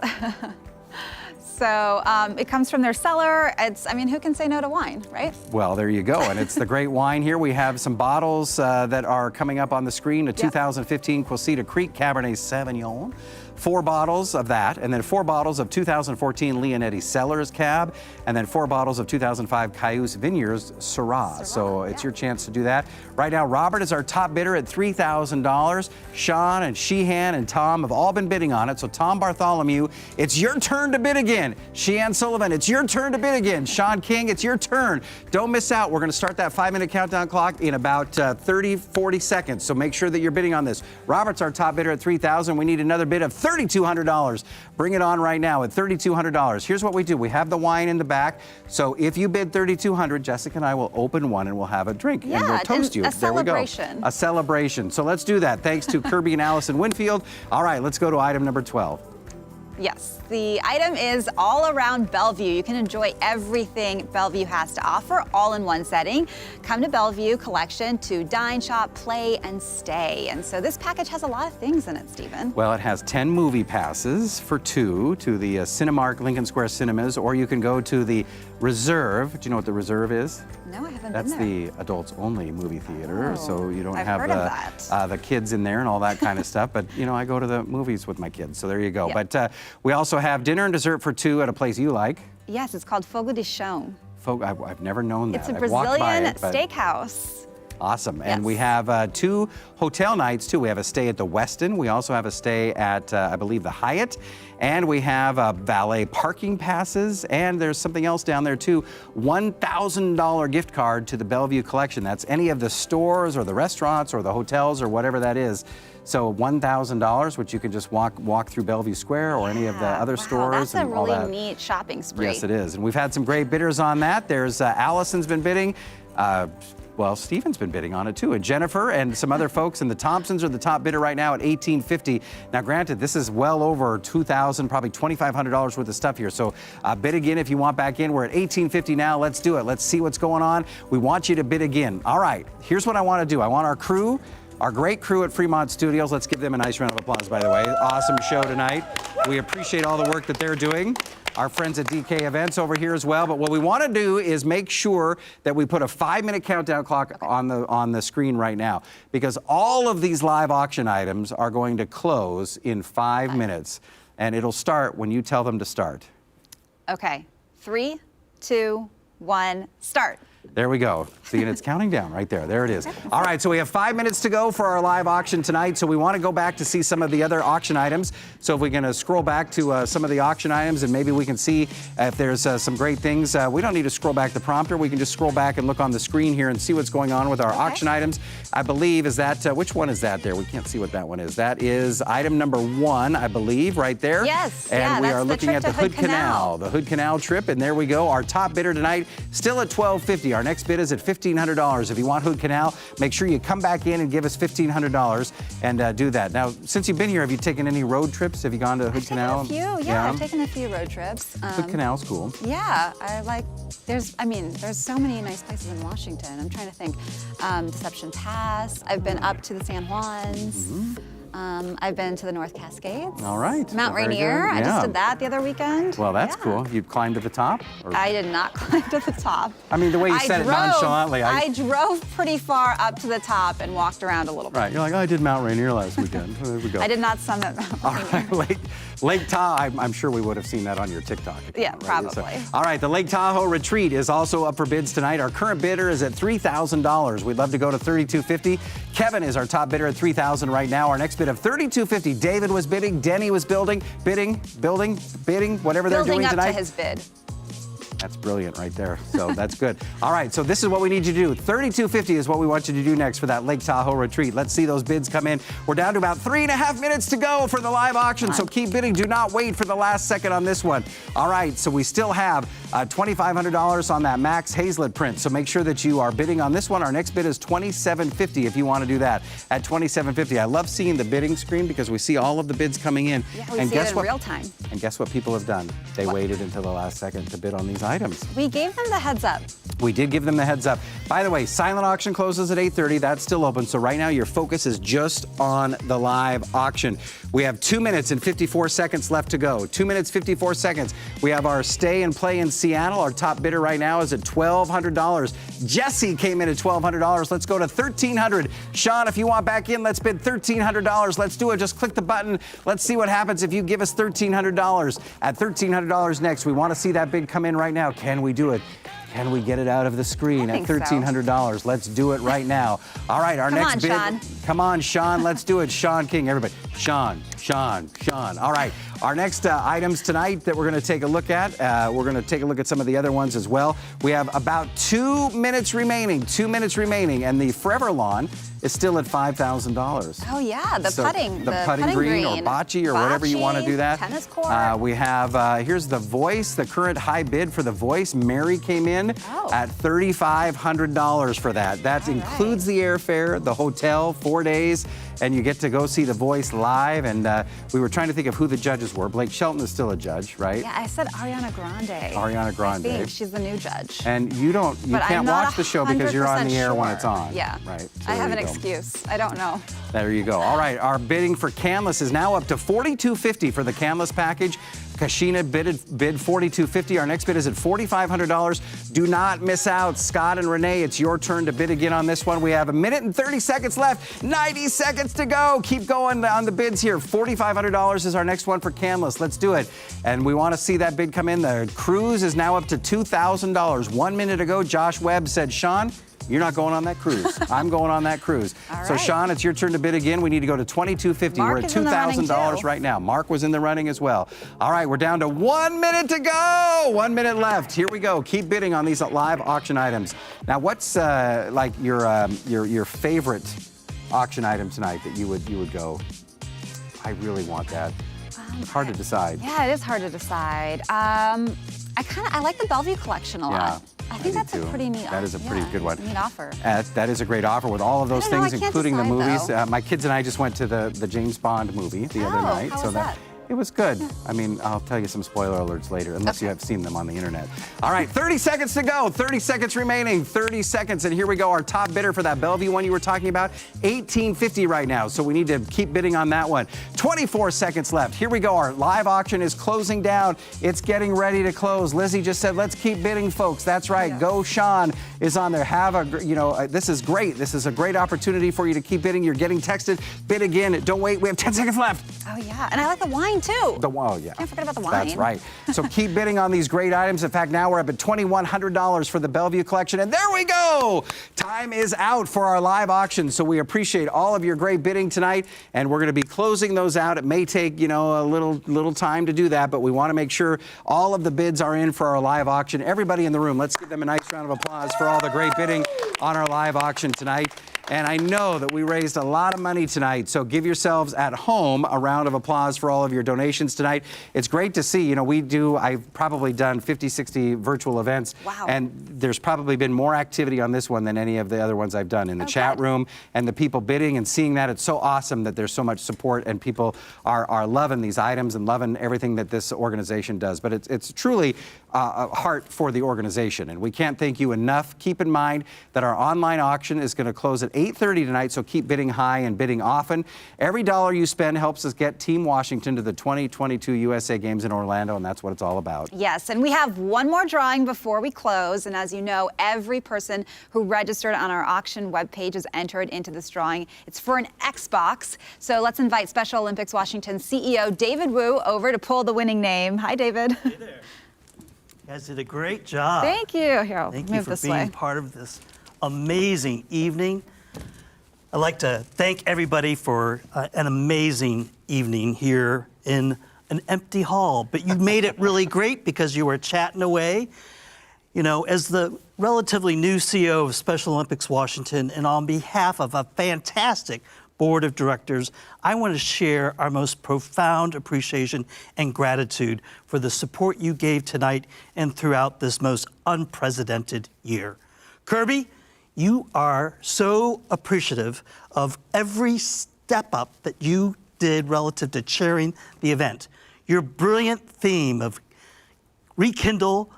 So it comes from their cellar. Who can say no to wine, right? Well, there you go. And it's the great wine here. We have some bottles that are coming up on the screen. A 2015 Quilceda Creek Cabernet Sauvignon, 4 bottles of that, and then 4 bottles of 2014 Leonetti Cellars Cab, and then 4 bottles of 2005 Cayuse Vineyards Syrah. So it's your chance to do that. Right now, Robert is our top bidder at $3,000. Sean and Sheehan and Tom have all been bidding on it. So Tom Bartholomew, it's your turn to bid again. Sheehan Sullivan, it's your turn to bid again. Sean King, it's your turn. Don't miss out. We're going to start that 5-minute countdown clock in about 30, 40 seconds. So make sure that you're bidding on this. Robert's our top bidder at $3,000. We need another bid of $3,200. Bring it on right now at $3,200. Here's what we do. We have the wine in the back. So if you bid $3,200, Jessica and I will open one and we'll have a drink and we'll toast you. A there we go. celebration. A celebration. So let's do that. Thanks to Kirby and Allison Winfield. All right, let's go to item number 12. Yes, the item is all around Bellevue. You can enjoy everything Bellevue has to offer all in one setting. Come to Bellevue Collection to dine, shop, play, and stay. And so this package has a lot of things in it, Stephen. Well, it has 10 movie passes for 2 to the Cinemark Lincoln Square Cinemas, or you can go to the Reserve. Do you know what the Reserve is? No, I haven't That's been there. the adults-only movie theater, so you don't I've have heard of the kids in there and all that kind of stuff. But you know, I go to the movies with my kids, so there you go. Yeah. But we also have dinner and dessert for 2 at a place you like. Yes, it's called Fogo de Chão. I've never known that. It's a I've walked by Brazilian it, but- steakhouse. Awesome. And we have 2 hotel nights, too. We have a stay at the Westin. We also have a stay at, I believe, the Hyatt. And we have valet parking passes. And there's something else down there, too. $1,000 gift card to the Bellevue Collection. That's any of the stores or the restaurants or the hotels or whatever that is. So $1,000, which you can just walk through Bellevue Square or any of the other stores. That's a and all really that. neat shopping spree. Yes, it is. And we've had some great bidders on that. There's Allison's been bidding. Well, Stephen's been bidding on it too, and Jennifer and some other folks, and the Thompsons are the top bidder right now at $1,850. Now, granted, this is well over $2,000, probably $2,500 worth of stuff here. So bid again if you want back in. We're at $1,850 now. Let's do it. Let's see what's going on. We want you to bid again. All right, here's what I want to do. I want our crew, our great crew at Fremont Studios. Let's give them a nice round of applause, by the way. Awesome show tonight. We appreciate all the work that they're doing. Our friends at DK Events over here as well. But what we want to do is make sure that we put a 5-minute countdown clock on the screen right now, because all of these live auction items are going to close in 5 minutes, and it'll start when you tell them to start. Okay, 3, 2, 1, start. There we go. See, and it's counting down right there. There it is. All right, so we have 5 minutes to go for our live auction tonight. So we want to go back to see some of the other auction items. So if we can scroll back to some of the auction items, and maybe we can see if there's some great things. We don't need to scroll back the prompter. We can just scroll back and look on the screen here and see what's going on with our auction items. I believe, is that, which one is that there? We can't see what that one is. That is item number 1, I believe, right there. Yes, and we are looking at the Hood Canal. The Hood Canal trip, and there we go. Our top bidder tonight, still at $1,250. Our next bid is at $1,500. If you want Hood Canal, make sure you come back in and give us $1,500 and do that. Now, since you've been here, have you taken any road trips? Have you gone to Hood Canal? A few, yeah, I've taken a few road trips. Hood Canal's cool. Yeah, there's so many nice places in Washington. I'm trying to think. Deception Pass. I've been up to the San Juans. I've been to the North Cascades. All right. Mount Very Rainier. good. I just did that the other weekend. Well, that's cool. You climbed to the top? Or? I did not climb to the top. I mean, the way you said it nonchalantly. I drove pretty far up to the top and walked around a little bit. Right. You're like, oh, I did Mount Rainier last weekend. There we go. I did not summit Mount Rainier. All right, Lake Tahoe, I'm sure we would have seen that on your TikTok account, Yeah, right? probably. So, all right, the Lake Tahoe retreat is also up for bids tonight. Our current bidder is at $3,000. We'd love to go to $3,250. Kevin is our top bidder at $3,000 right now. Our next bid of $3,250. David was bidding. Denny was bidding, whatever they're doing tonight. Building up to his bid. That's brilliant right there. So that's good. All right, so this is what we need you to do. $3,250 is what we want you to do next for that Lake Tahoe retreat. Let's see those bids come in. We're down to about 3.5 minutes to go for the live auction, so keep bidding. Do not wait for the last second on this one. All right, so we still have $2,500 on that Max Hazelitz print, so make sure that you are bidding on this one. Our next bid is $2,750 if you want to do that at $2,750. I love seeing the bidding screen because we see all of the bids coming in. Yeah, we see it in real time. And guess what people have done? They waited until the last second to bid on these items. We gave them the heads up. We did give them the heads up. By the way, silent auction closes at 8:30. That's still open. So right now your focus is just on the live auction. We have 2 minutes and 54 seconds left to go. 2 minutes, 54 seconds. We have our stay and play in Seattle. Our top bidder right now is at $1,200. Jesse came in at $1,200. Let's go to $1,300. Sean, if you want back in, let's bid $1,300. Let's do it. Just click the button. Let's see what happens if you give us $1,300. At $1,300 next, we want to see that bid come in right now. Can we do it? Can we get it out of the screen at $1,300? Let's do it right now. All right, our next bid. Sean. Come on, Sean. Let's do it. Sean King, everybody. Sean. All right, our next items tonight that we're going to take a look at. We're going to take a look at some of the other ones as well. We have about 2 minutes remaining. 2 minutes remaining, and the Forever Lawn is still at $5,000. Oh yeah, the putting green or bocce or whatever you want to do that. Tennis court. We have here's the Voice. The current high bid for the Voice. Mary came in at $3,500 for that. That includes the airfare, the hotel, 4 days, and you get to go see the Voice live. And we were trying to think of who the judges were. Blake Shelton is still a judge, right? Yeah, I said Ariana Grande. Ariana Grande. I think she's the new judge. And you can't watch the show because you're on the air when it's on. Yeah. Right. So I have an excuse. I don't know. There you go. All right, our bidding for Canless is now up to $4,250 for the Canless package. Kashina bid $4,250. Our next bid is at $4,500. Do not miss out. Scott and Renee, it's your turn to bid again on this one. We have 1 minute and 30 seconds left. 90 seconds to go. Keep going on the bids here. $4,500 is our next one for Canless. Let's do it. And we want to see that bid come in. The cruise is now up to $2,000. 1 minute ago, Josh Webb said, Sean, you're not going on that cruise. I'm going on that cruise. All so, right. Sean, it's your turn to bid again. We need to go to $2,250. We're at $2,000 right now. Mark was in the running as well. All right, we're down to 1 minute to go. 1 minute left. Here we go. Keep bidding on these live auction items. Now, what's like your favorite auction item tonight that you would go? I really want that. Hard to decide. Yeah, it is hard to decide. I like the Bellevue collection a lot. I think that's a pretty neat offer. That is a pretty good one. Neat offer. That is a great offer with all of those things, including the movies. My kids and I just went to the James Bond movie the other night. How was that? It was good. I mean, I'll tell you some spoiler alerts later, unless you have seen them on the internet. All right, 30 seconds to go. 30 seconds remaining. 30 seconds, and here we go. Our top bidder for that Bellevue one you were talking about, $1,850 right now. So we need to keep bidding on that one. 24 seconds left. Here we go. Our live auction is closing down. It's getting ready to close. Lizzie just said, let's keep bidding, folks. That's right. Go Sean is on there. This is great. This is a great opportunity for you to keep bidding. You're getting texted. Bid again. Don't wait. We have 10 seconds left. Oh yeah, and I like the wine too. Yeah. Can't forget about the wine. That's right. So keep bidding on these great items. In fact, now we're up at $2,100 for the Bellevue collection. And there we go. Time is out for our live auction. So we appreciate all of your great bidding tonight. And we're going to be closing those out. It may take, a little time to do that, but we want to make sure all of the bids are in for our live auction. Everybody in the room, let's give them a nice round of applause for all the great bidding on our live auction tonight. And I know that we raised a lot of money tonight, so give yourselves at home a round of applause for all of your donations tonight. It's great to see. I've probably done 50, 60 virtual events. Wow. And there's probably been more activity on this one than any of the other ones I've done in the chat room and the people bidding and seeing that. It's so awesome that there's so much support and people are loving these items and loving everything that this organization does. But it's truly a heart for the organization, and we can't thank you enough. Keep in mind that our online auction is going to close at 8:30 tonight, so keep bidding high and bidding often. Every dollar you spend helps us get Team Washington to the 2022 USA Games in Orlando, and that's what it's all about. Yes, and we have one more drawing before we close, and as you know, every person who registered on our auction webpage is entered into this drawing. It's for an Xbox, so let's invite Special Olympics Washington CEO David Wu over to pull the winning name. Hi, David. Hey there. You guys did a great job. Thank you. Here, I'll Thank move you for this being way. part of this amazing evening. I'd like to thank everybody for an amazing evening here in an empty hall, but you made it really great because you were chatting away. As the relatively new CEO of Special Olympics Washington, and on behalf of a fantastic board of directors, I want to share our most profound appreciation and gratitude for the support you gave tonight and throughout this most unprecedented year. Kirby, you are so appreciative of every step up that you did relative to chairing the event. Your brilliant theme of Rekindle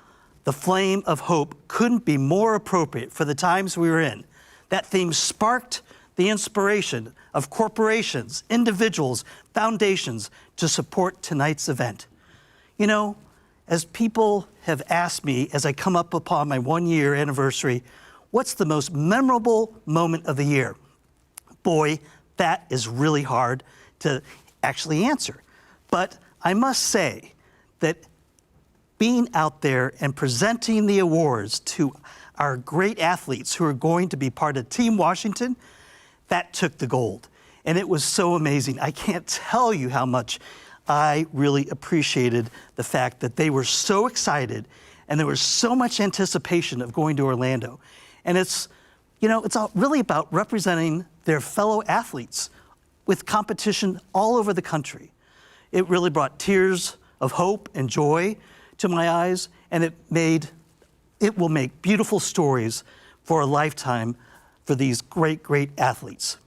The Flame of Hope couldn't be more appropriate for the times we were in. That theme sparked the inspiration of corporations, individuals, foundations to support tonight's event. You know, as people have asked me as I come up upon my 1-year anniversary, what's the most memorable moment of the year? Boy, that is really hard to actually answer. But I must say that being out there and presenting the awards to our great athletes who are going to be part of Team Washington, that took the gold. And it was so amazing. I can't tell you how much I really appreciated the fact that they were so excited and there was so much anticipation of going to Orlando. And it's, you know, it's really about representing their fellow athletes with competition all over the country. It really brought tears of hope and joy to my eyes, and it will make beautiful stories for a lifetime for these great, great athletes.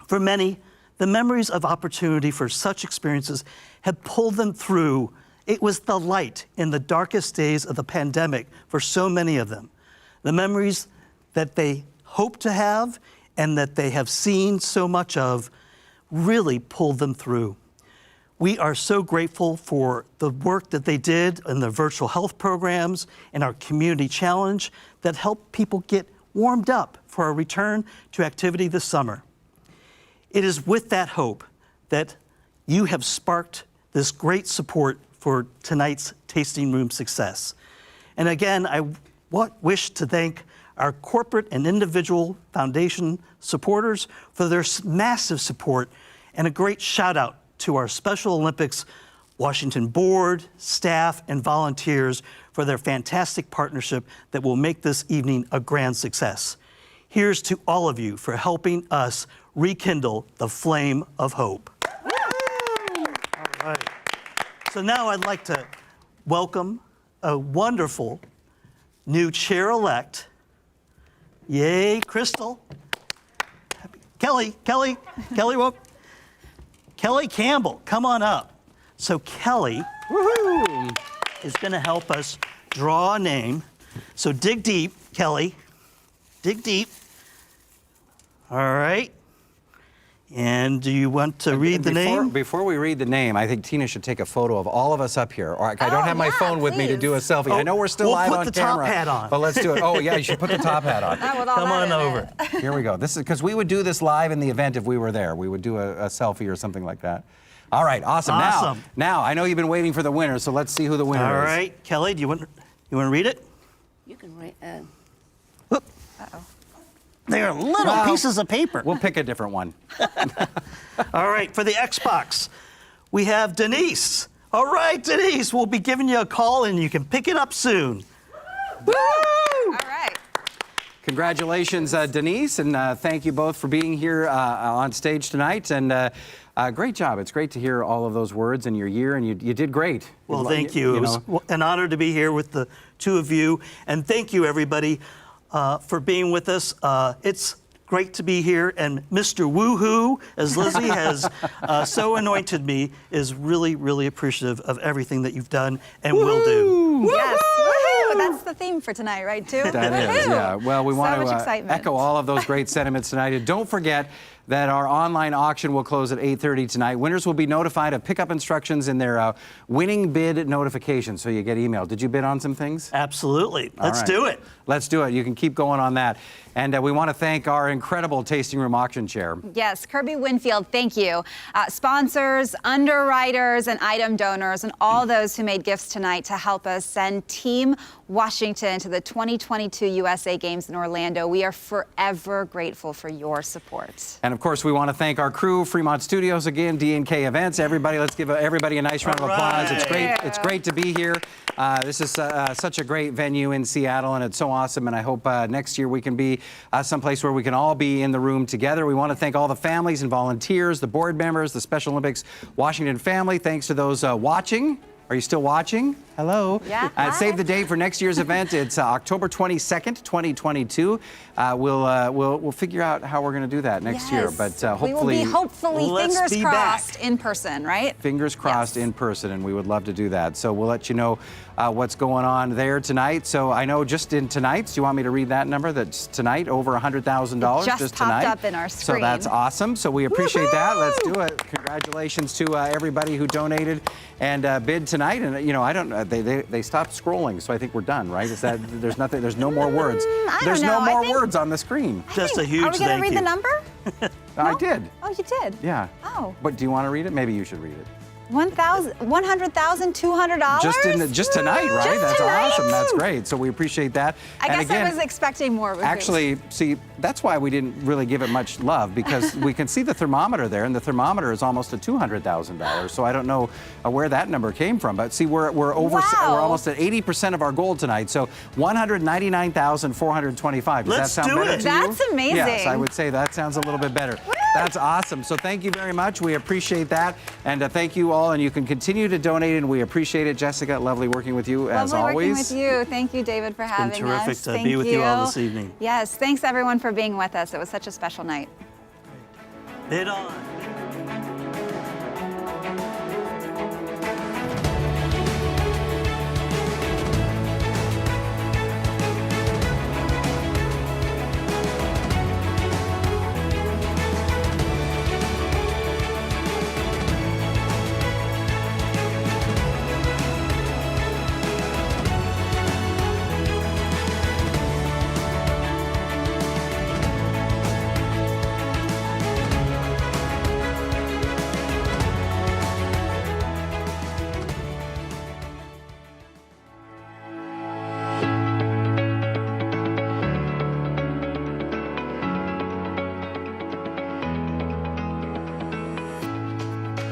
For many, the memories of opportunity for such experiences have pulled them through. It was the light in the darkest days of the pandemic for so many of them. The memories that they hope to have and that they have seen so much of really pulled them through. We are so grateful for the work that they did in the virtual health programs and our community challenge that helped people get warmed up for a return to activity this summer. It is with that hope that you have sparked this great support for tonight's tasting room success. And again, I wish to thank our corporate and individual foundation supporters for their massive support, and a great shout out to our Special Olympics Washington board, staff, and volunteers for their fantastic partnership that will make this evening a grand success. Here's to all of you for helping us rekindle the flame of hope. All right. So now I'd like to welcome a wonderful new chair-elect. Yay, Crystal. Kelly, whoop. Kelly Campbell, come on up. So Kelly is going to help us draw a name. So dig deep, Kelly. Dig deep. All right. And do you want to read the name? Before we read the name, I think Tina should take a photo of all of us up here. Or I don't have my phone with me to do a selfie. I know we're still live on camera. We'll put the top hat on. But let's do it. Oh, yeah, you should put the top hat on. Come on over. Here we go. This is because we would do this live in the event if we were there. We would do a selfie or something like that. All right, awesome. Now, I know you've been waiting for the winner, so let's see who the winner is. All right, Kelly, do you want to read it? You can read. Uh-oh. They are little pieces of paper. We'll pick a different one. All right, for the Xbox, we have Denise. All right, Denise, we'll be giving you a call and you can pick it up soon. Woo! All right. Congratulations, Denise, and thank you both for being here on stage tonight. And great job. It's great to hear all of those words in your year, and you did great. Well, thank you. It was an honor to be here with the two of you. And thank you, everybody, for being with us. It's great to be here. And Mr. Woohoo, as Lizzie has so anointed me, is really, really appreciative of everything that you've done and will do. Yes. Woohoo! That's the theme for tonight, right, too? That is, yeah. Well, we want so to echo all of those great sentiments tonight. And don't forget that our online auction will close at 8:30 tonight. Winners will be notified of pickup instructions in their winning bid notification, so you get emailed. Did you bid on some things? Absolutely. Let's do it. Let's do it. You can keep going on that. And we want to thank our incredible tasting room auction chair. Yes, Kirby Winfield, thank you. Sponsors, underwriters, and item donors, and all those who made gifts tonight to help us send Team Washington to the 2022 USA Games in Orlando. We are forever grateful for your support. And of course, we want to thank our crew, Fremont Studios again, D&K Events. Everybody, let's give everybody a nice round of applause. It's great. It's great to be here. This is such a great venue in Seattle, and it's so awesome. And I hope next year we can be someplace where we can all be in the room together. We want to thank all the families and volunteers, the board members, the Special Olympics Washington family. Thanks to those watching. Are you still watching? Hello. Yeah. Save the date for next year's event. It's October 22nd, 2022. We'll figure out how we're going to do that next year. But hopefully, we will be hopefully let's fingers be crossed back. in person, right? Fingers crossed in person, and we would love to do that. So we'll let you know what's going on there tonight. So I know just in tonight's, do you want me to read that number? That's tonight, over $100,000 just tonight. popped up in our screen. So that's awesome. So we appreciate that. Let's do it. Congratulations to everybody who donated and bid tonight. And you know, I don't know, they stopped scrolling, so I think we're done, right? Is that there's nothing? There's no more words. There's no more words on the screen. Just a huge Are we going to read the number? I did. Oh, you did? Yeah. Oh. But do you want to read it? Maybe you should read it. $100,200? Just tonight, right? Just That's tonight? awesome. That's great. So we appreciate that. I guess I was expecting more. Actually, see, that's why we didn't really give it much love, because we can see the thermometer there, and the thermometer is almost at $200,000. So I don't know where that number came from, but see, we're over. We're almost at 80% of our goal tonight. So $199,425. Does that sound better to you? That's amazing. Yes, I would say that sounds a little bit better. That's awesome. So thank you very much. We appreciate that, and thank you all. And you can continue to donate, and we appreciate it. Jessica, lovely working with you as always. Lovely working with you. Thank you, David, for having us. It's been terrific to Thank be with you all this evening. Yes, thanks everyone for being with us. It was such a special night. Bid on.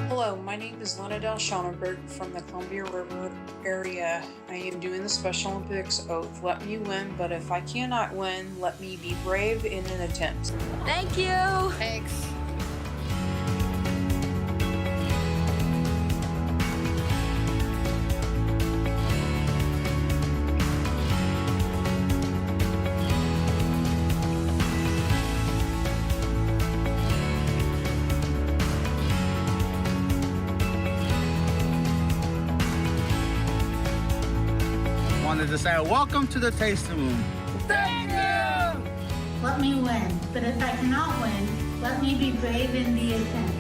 Hello, my name is Lana Del Schoenberg from the Columbia River area. I am doing the Special Olympics oath. Let me win, but if I cannot win, let me be brave in an attempt. Thank you. Thanks. Wanted to say welcome to the tasting room. Thank you! Let me win, but if I cannot win, let me be brave in the attempt.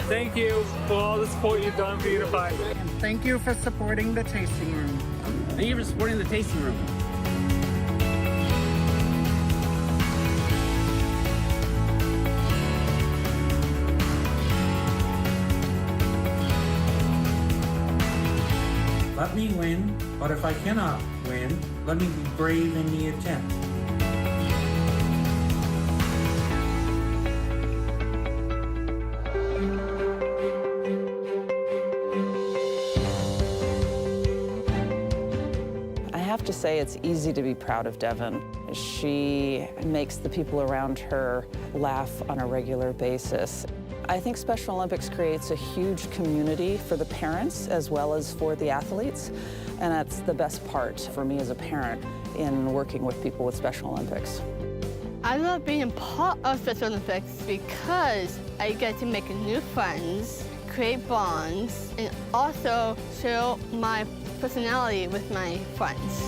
Thank you for all the support you've done for Unified. And thank you for supporting the tasting room. Thank you for supporting the tasting room. Let me win, but if I cannot win, let me be brave in the attempt. I have to say it's easy to be proud of Devin. She makes the people around her laugh on a regular basis. I think Special Olympics creates a huge community for the parents as well as for the athletes, and that's the best part for me as a parent in working with people with Special Olympics. I love being part of Special Olympics because I get to make new friends, create bonds, and also show my personality with my friends.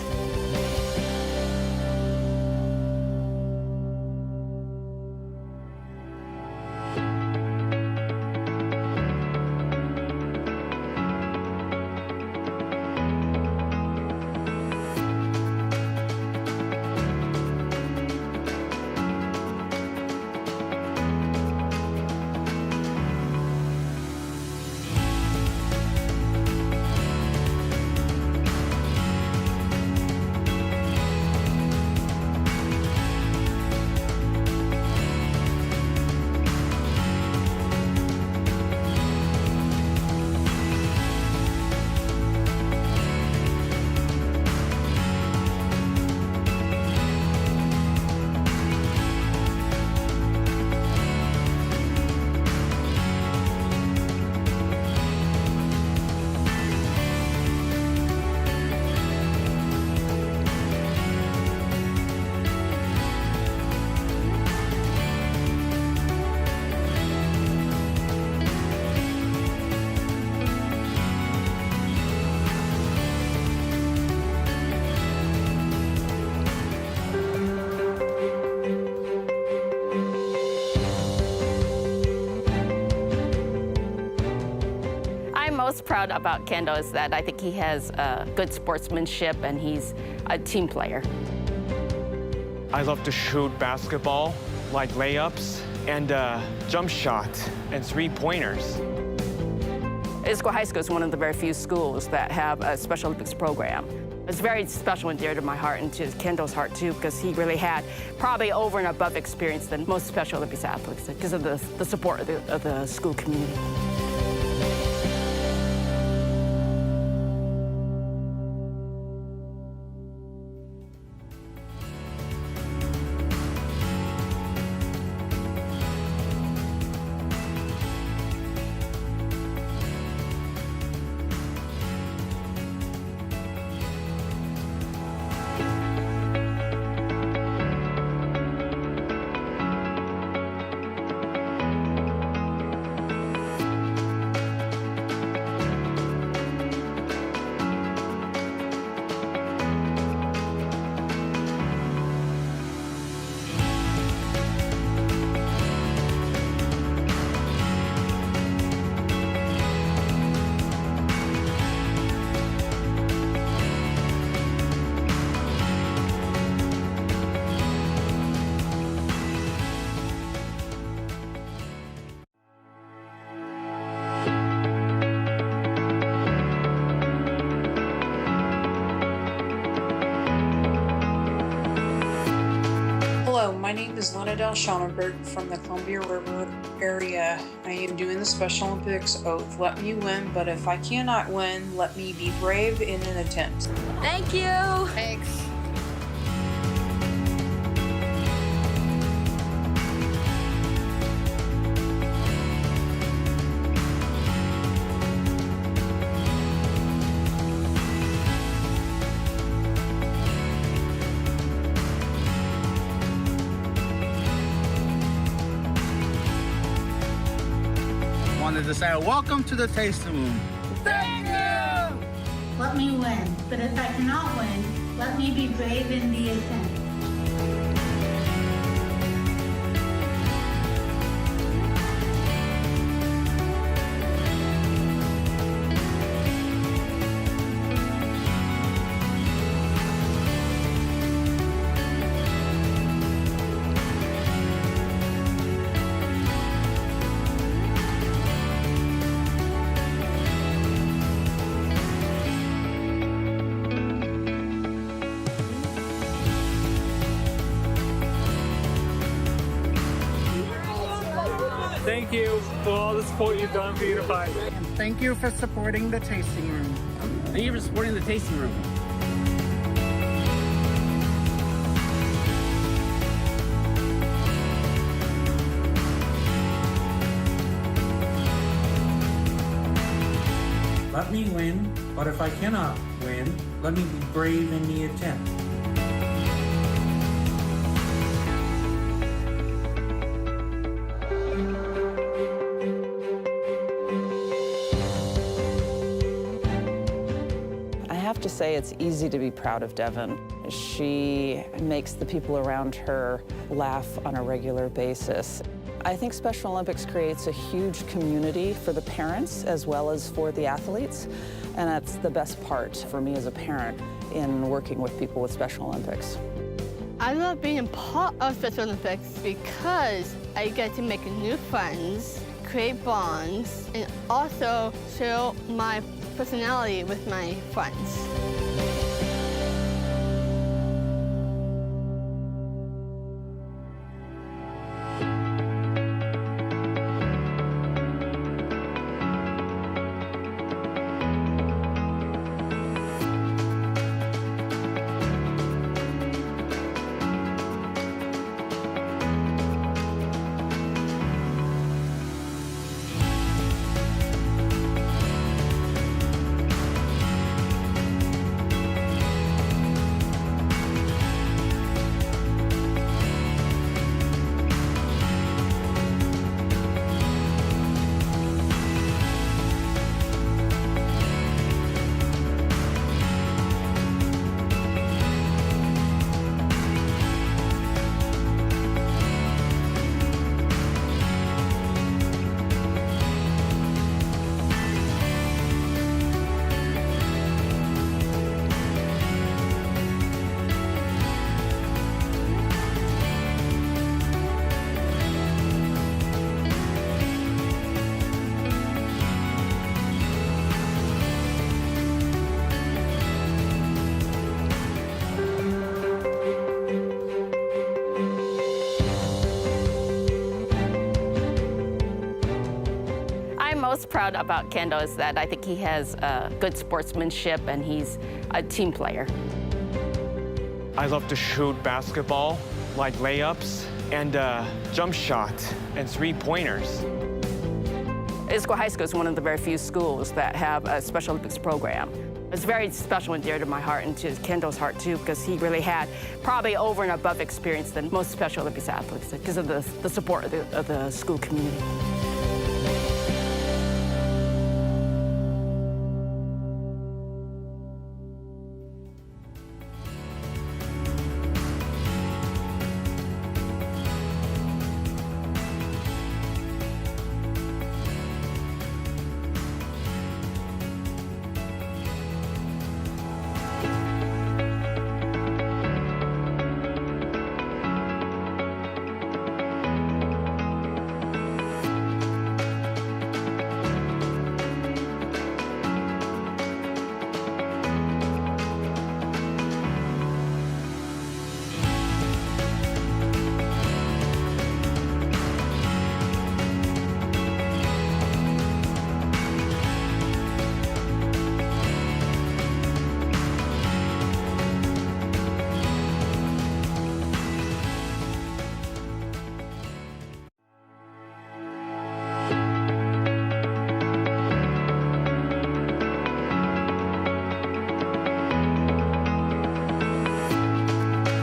most proud about Kendall is that I think he has good sportsmanship and he's a team player. I love to shoot basketball, like layups, and jump shot, and three-pointers. Issaquah High School is one of the very few schools that have a Special Olympics program. It's very special and dear to my heart and to Kendall's heart too, because he really had probably over and above experience than most Special Olympics athletes because of the support of the school community. Hello, my name is Lana Del Schoenberg from the Columbia River area. I am doing the Special Olympics oath. Let me win, but if I cannot win, let me be brave in an attempt. Thank you. Thanks. Wanted to say welcome to the tasting room. Thank you! Let me win, but if I cannot win, let me be brave in the attempt. Thank you for all the support you've done for Unified. And thank you for supporting the tasting room. Thank you for supporting the tasting room. Let me win, but if I cannot win, let me be brave in the attempt. I have to say it's easy to be proud of Devin. She makes the people around her laugh on a regular basis. I think Special Olympics creates a huge community for the parents as well as for the athletes, and that's the best part for me as a parent in working with people with Special Olympics. I love being a part of Special Olympics because I get to make new friends, create bonds, and also show my personality with my friends. most proud about Kendall is that I think he has good sportsmanship and he's a team player. I love to shoot basketball, like layups and jump shot and three-pointers. Issaquah High School is one of the very few schools that have a Special Olympics program. It's very special and dear to my heart and to Kendall's heart too, because he really had probably over and above experience than most Special Olympics athletes because of the support of the school community.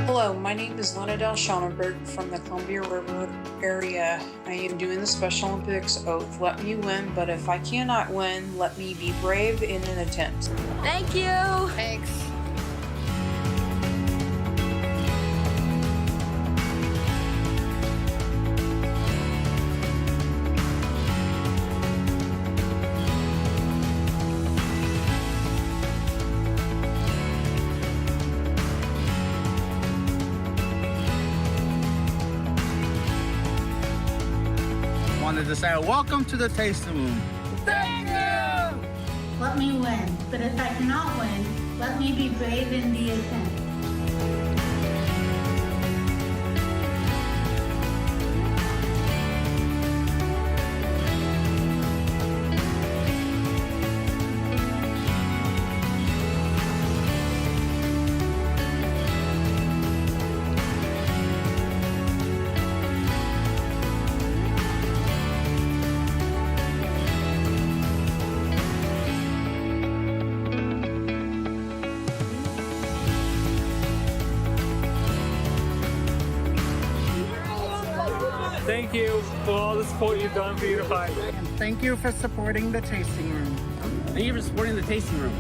Hello, my name is Lana Del Schoenberg from the Columbia River area. I am doing the Special Olympics oath. Let me win, but if I cannot win, let me be brave in an attempt. Thank you. Thanks. Wanted to say welcome to the tasting room. Thank you. Let me win, but if I cannot win, let me be brave in the attempt. Thank you for all the support you've done for Unify. And thank you for supporting the tasting room. Thank you for supporting the tasting room.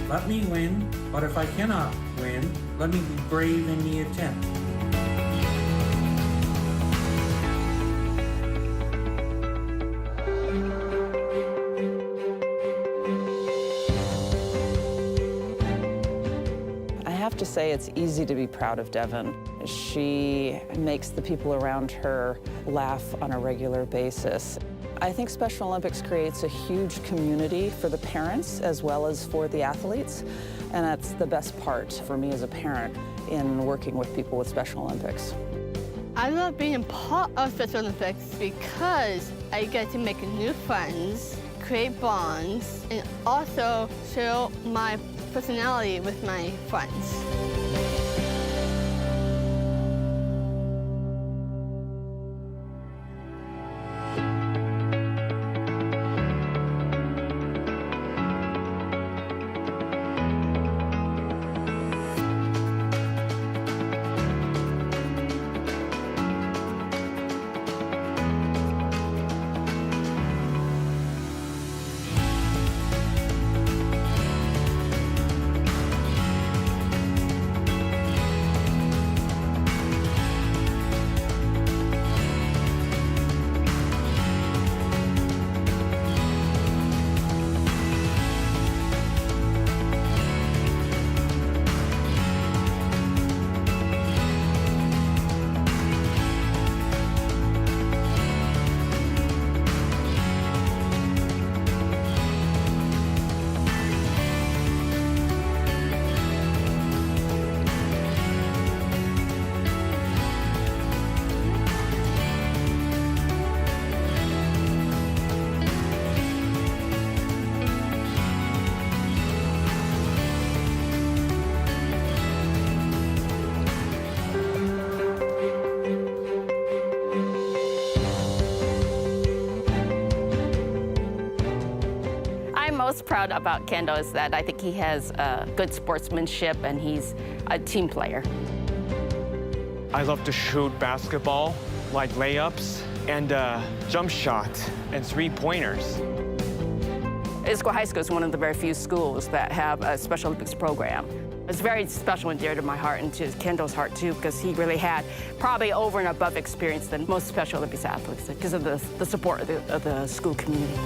Let me win, but if I cannot win, let me be brave in the attempt. I have to say it's easy to be proud of Devin. She makes the people around her laugh on a regular basis. I think Special Olympics creates a huge community for the parents as well as for the athletes, and that's the best part for me as a parent in working with people with Special Olympics. I love being part of Special Olympics because I get to make new friends, create bonds, and also show my personality with my friends. most proud about Kendall is that I think he has good sportsmanship and he's a team player. I love to shoot basketball, like layups, and jump shot, and three-pointers. Issaquah High School is one of the very few schools that have a Special Olympics program. It's very special and dear to my heart and to Kendall's heart too, because he really had probably over and above experience than most Special Olympics athletes because of the support of the school community.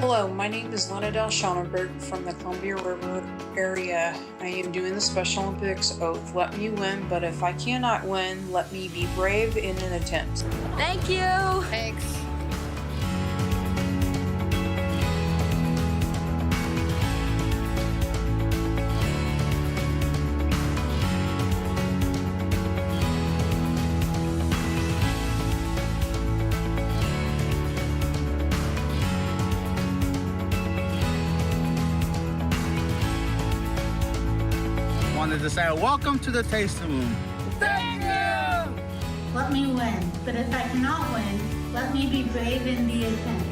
Hello, my name is Lana Del Schoenberg from the Columbia River area. I am doing the Special Olympics oath. Let me win, but if I cannot win, let me be brave in an attempt. Thank you. Thanks. Wanted to say welcome to the tasting room. Thank you. Let me win, but if I cannot win, let me be brave in the attempt.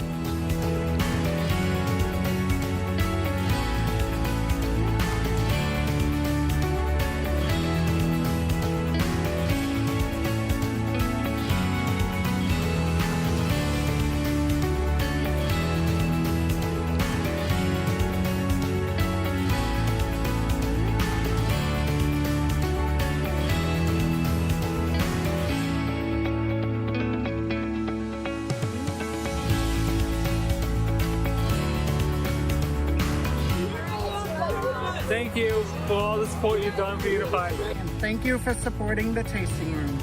Thank you for all the support you've done for Unified. And thank you for supporting the tasting room.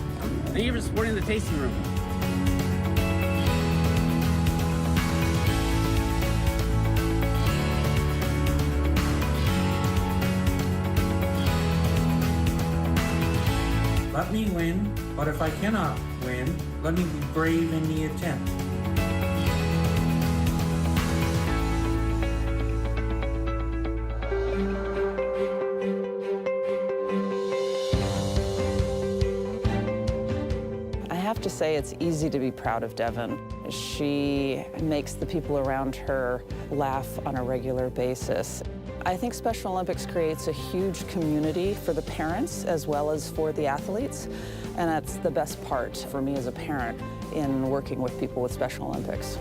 Thank you for supporting the tasting room. Let me win, but if I cannot win, let me be brave in the attempt. I have to say it's easy to be proud of Devin. She makes the people around her laugh on a regular basis. I think Special Olympics creates a huge community for the parents as well as for the athletes, and that's the best part for me as a parent in working with people with Special Olympics.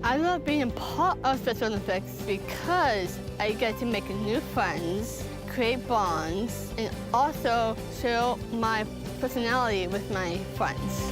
I love being a part of Special Olympics because I get to make new friends, create bonds, and also show my personality with my friends.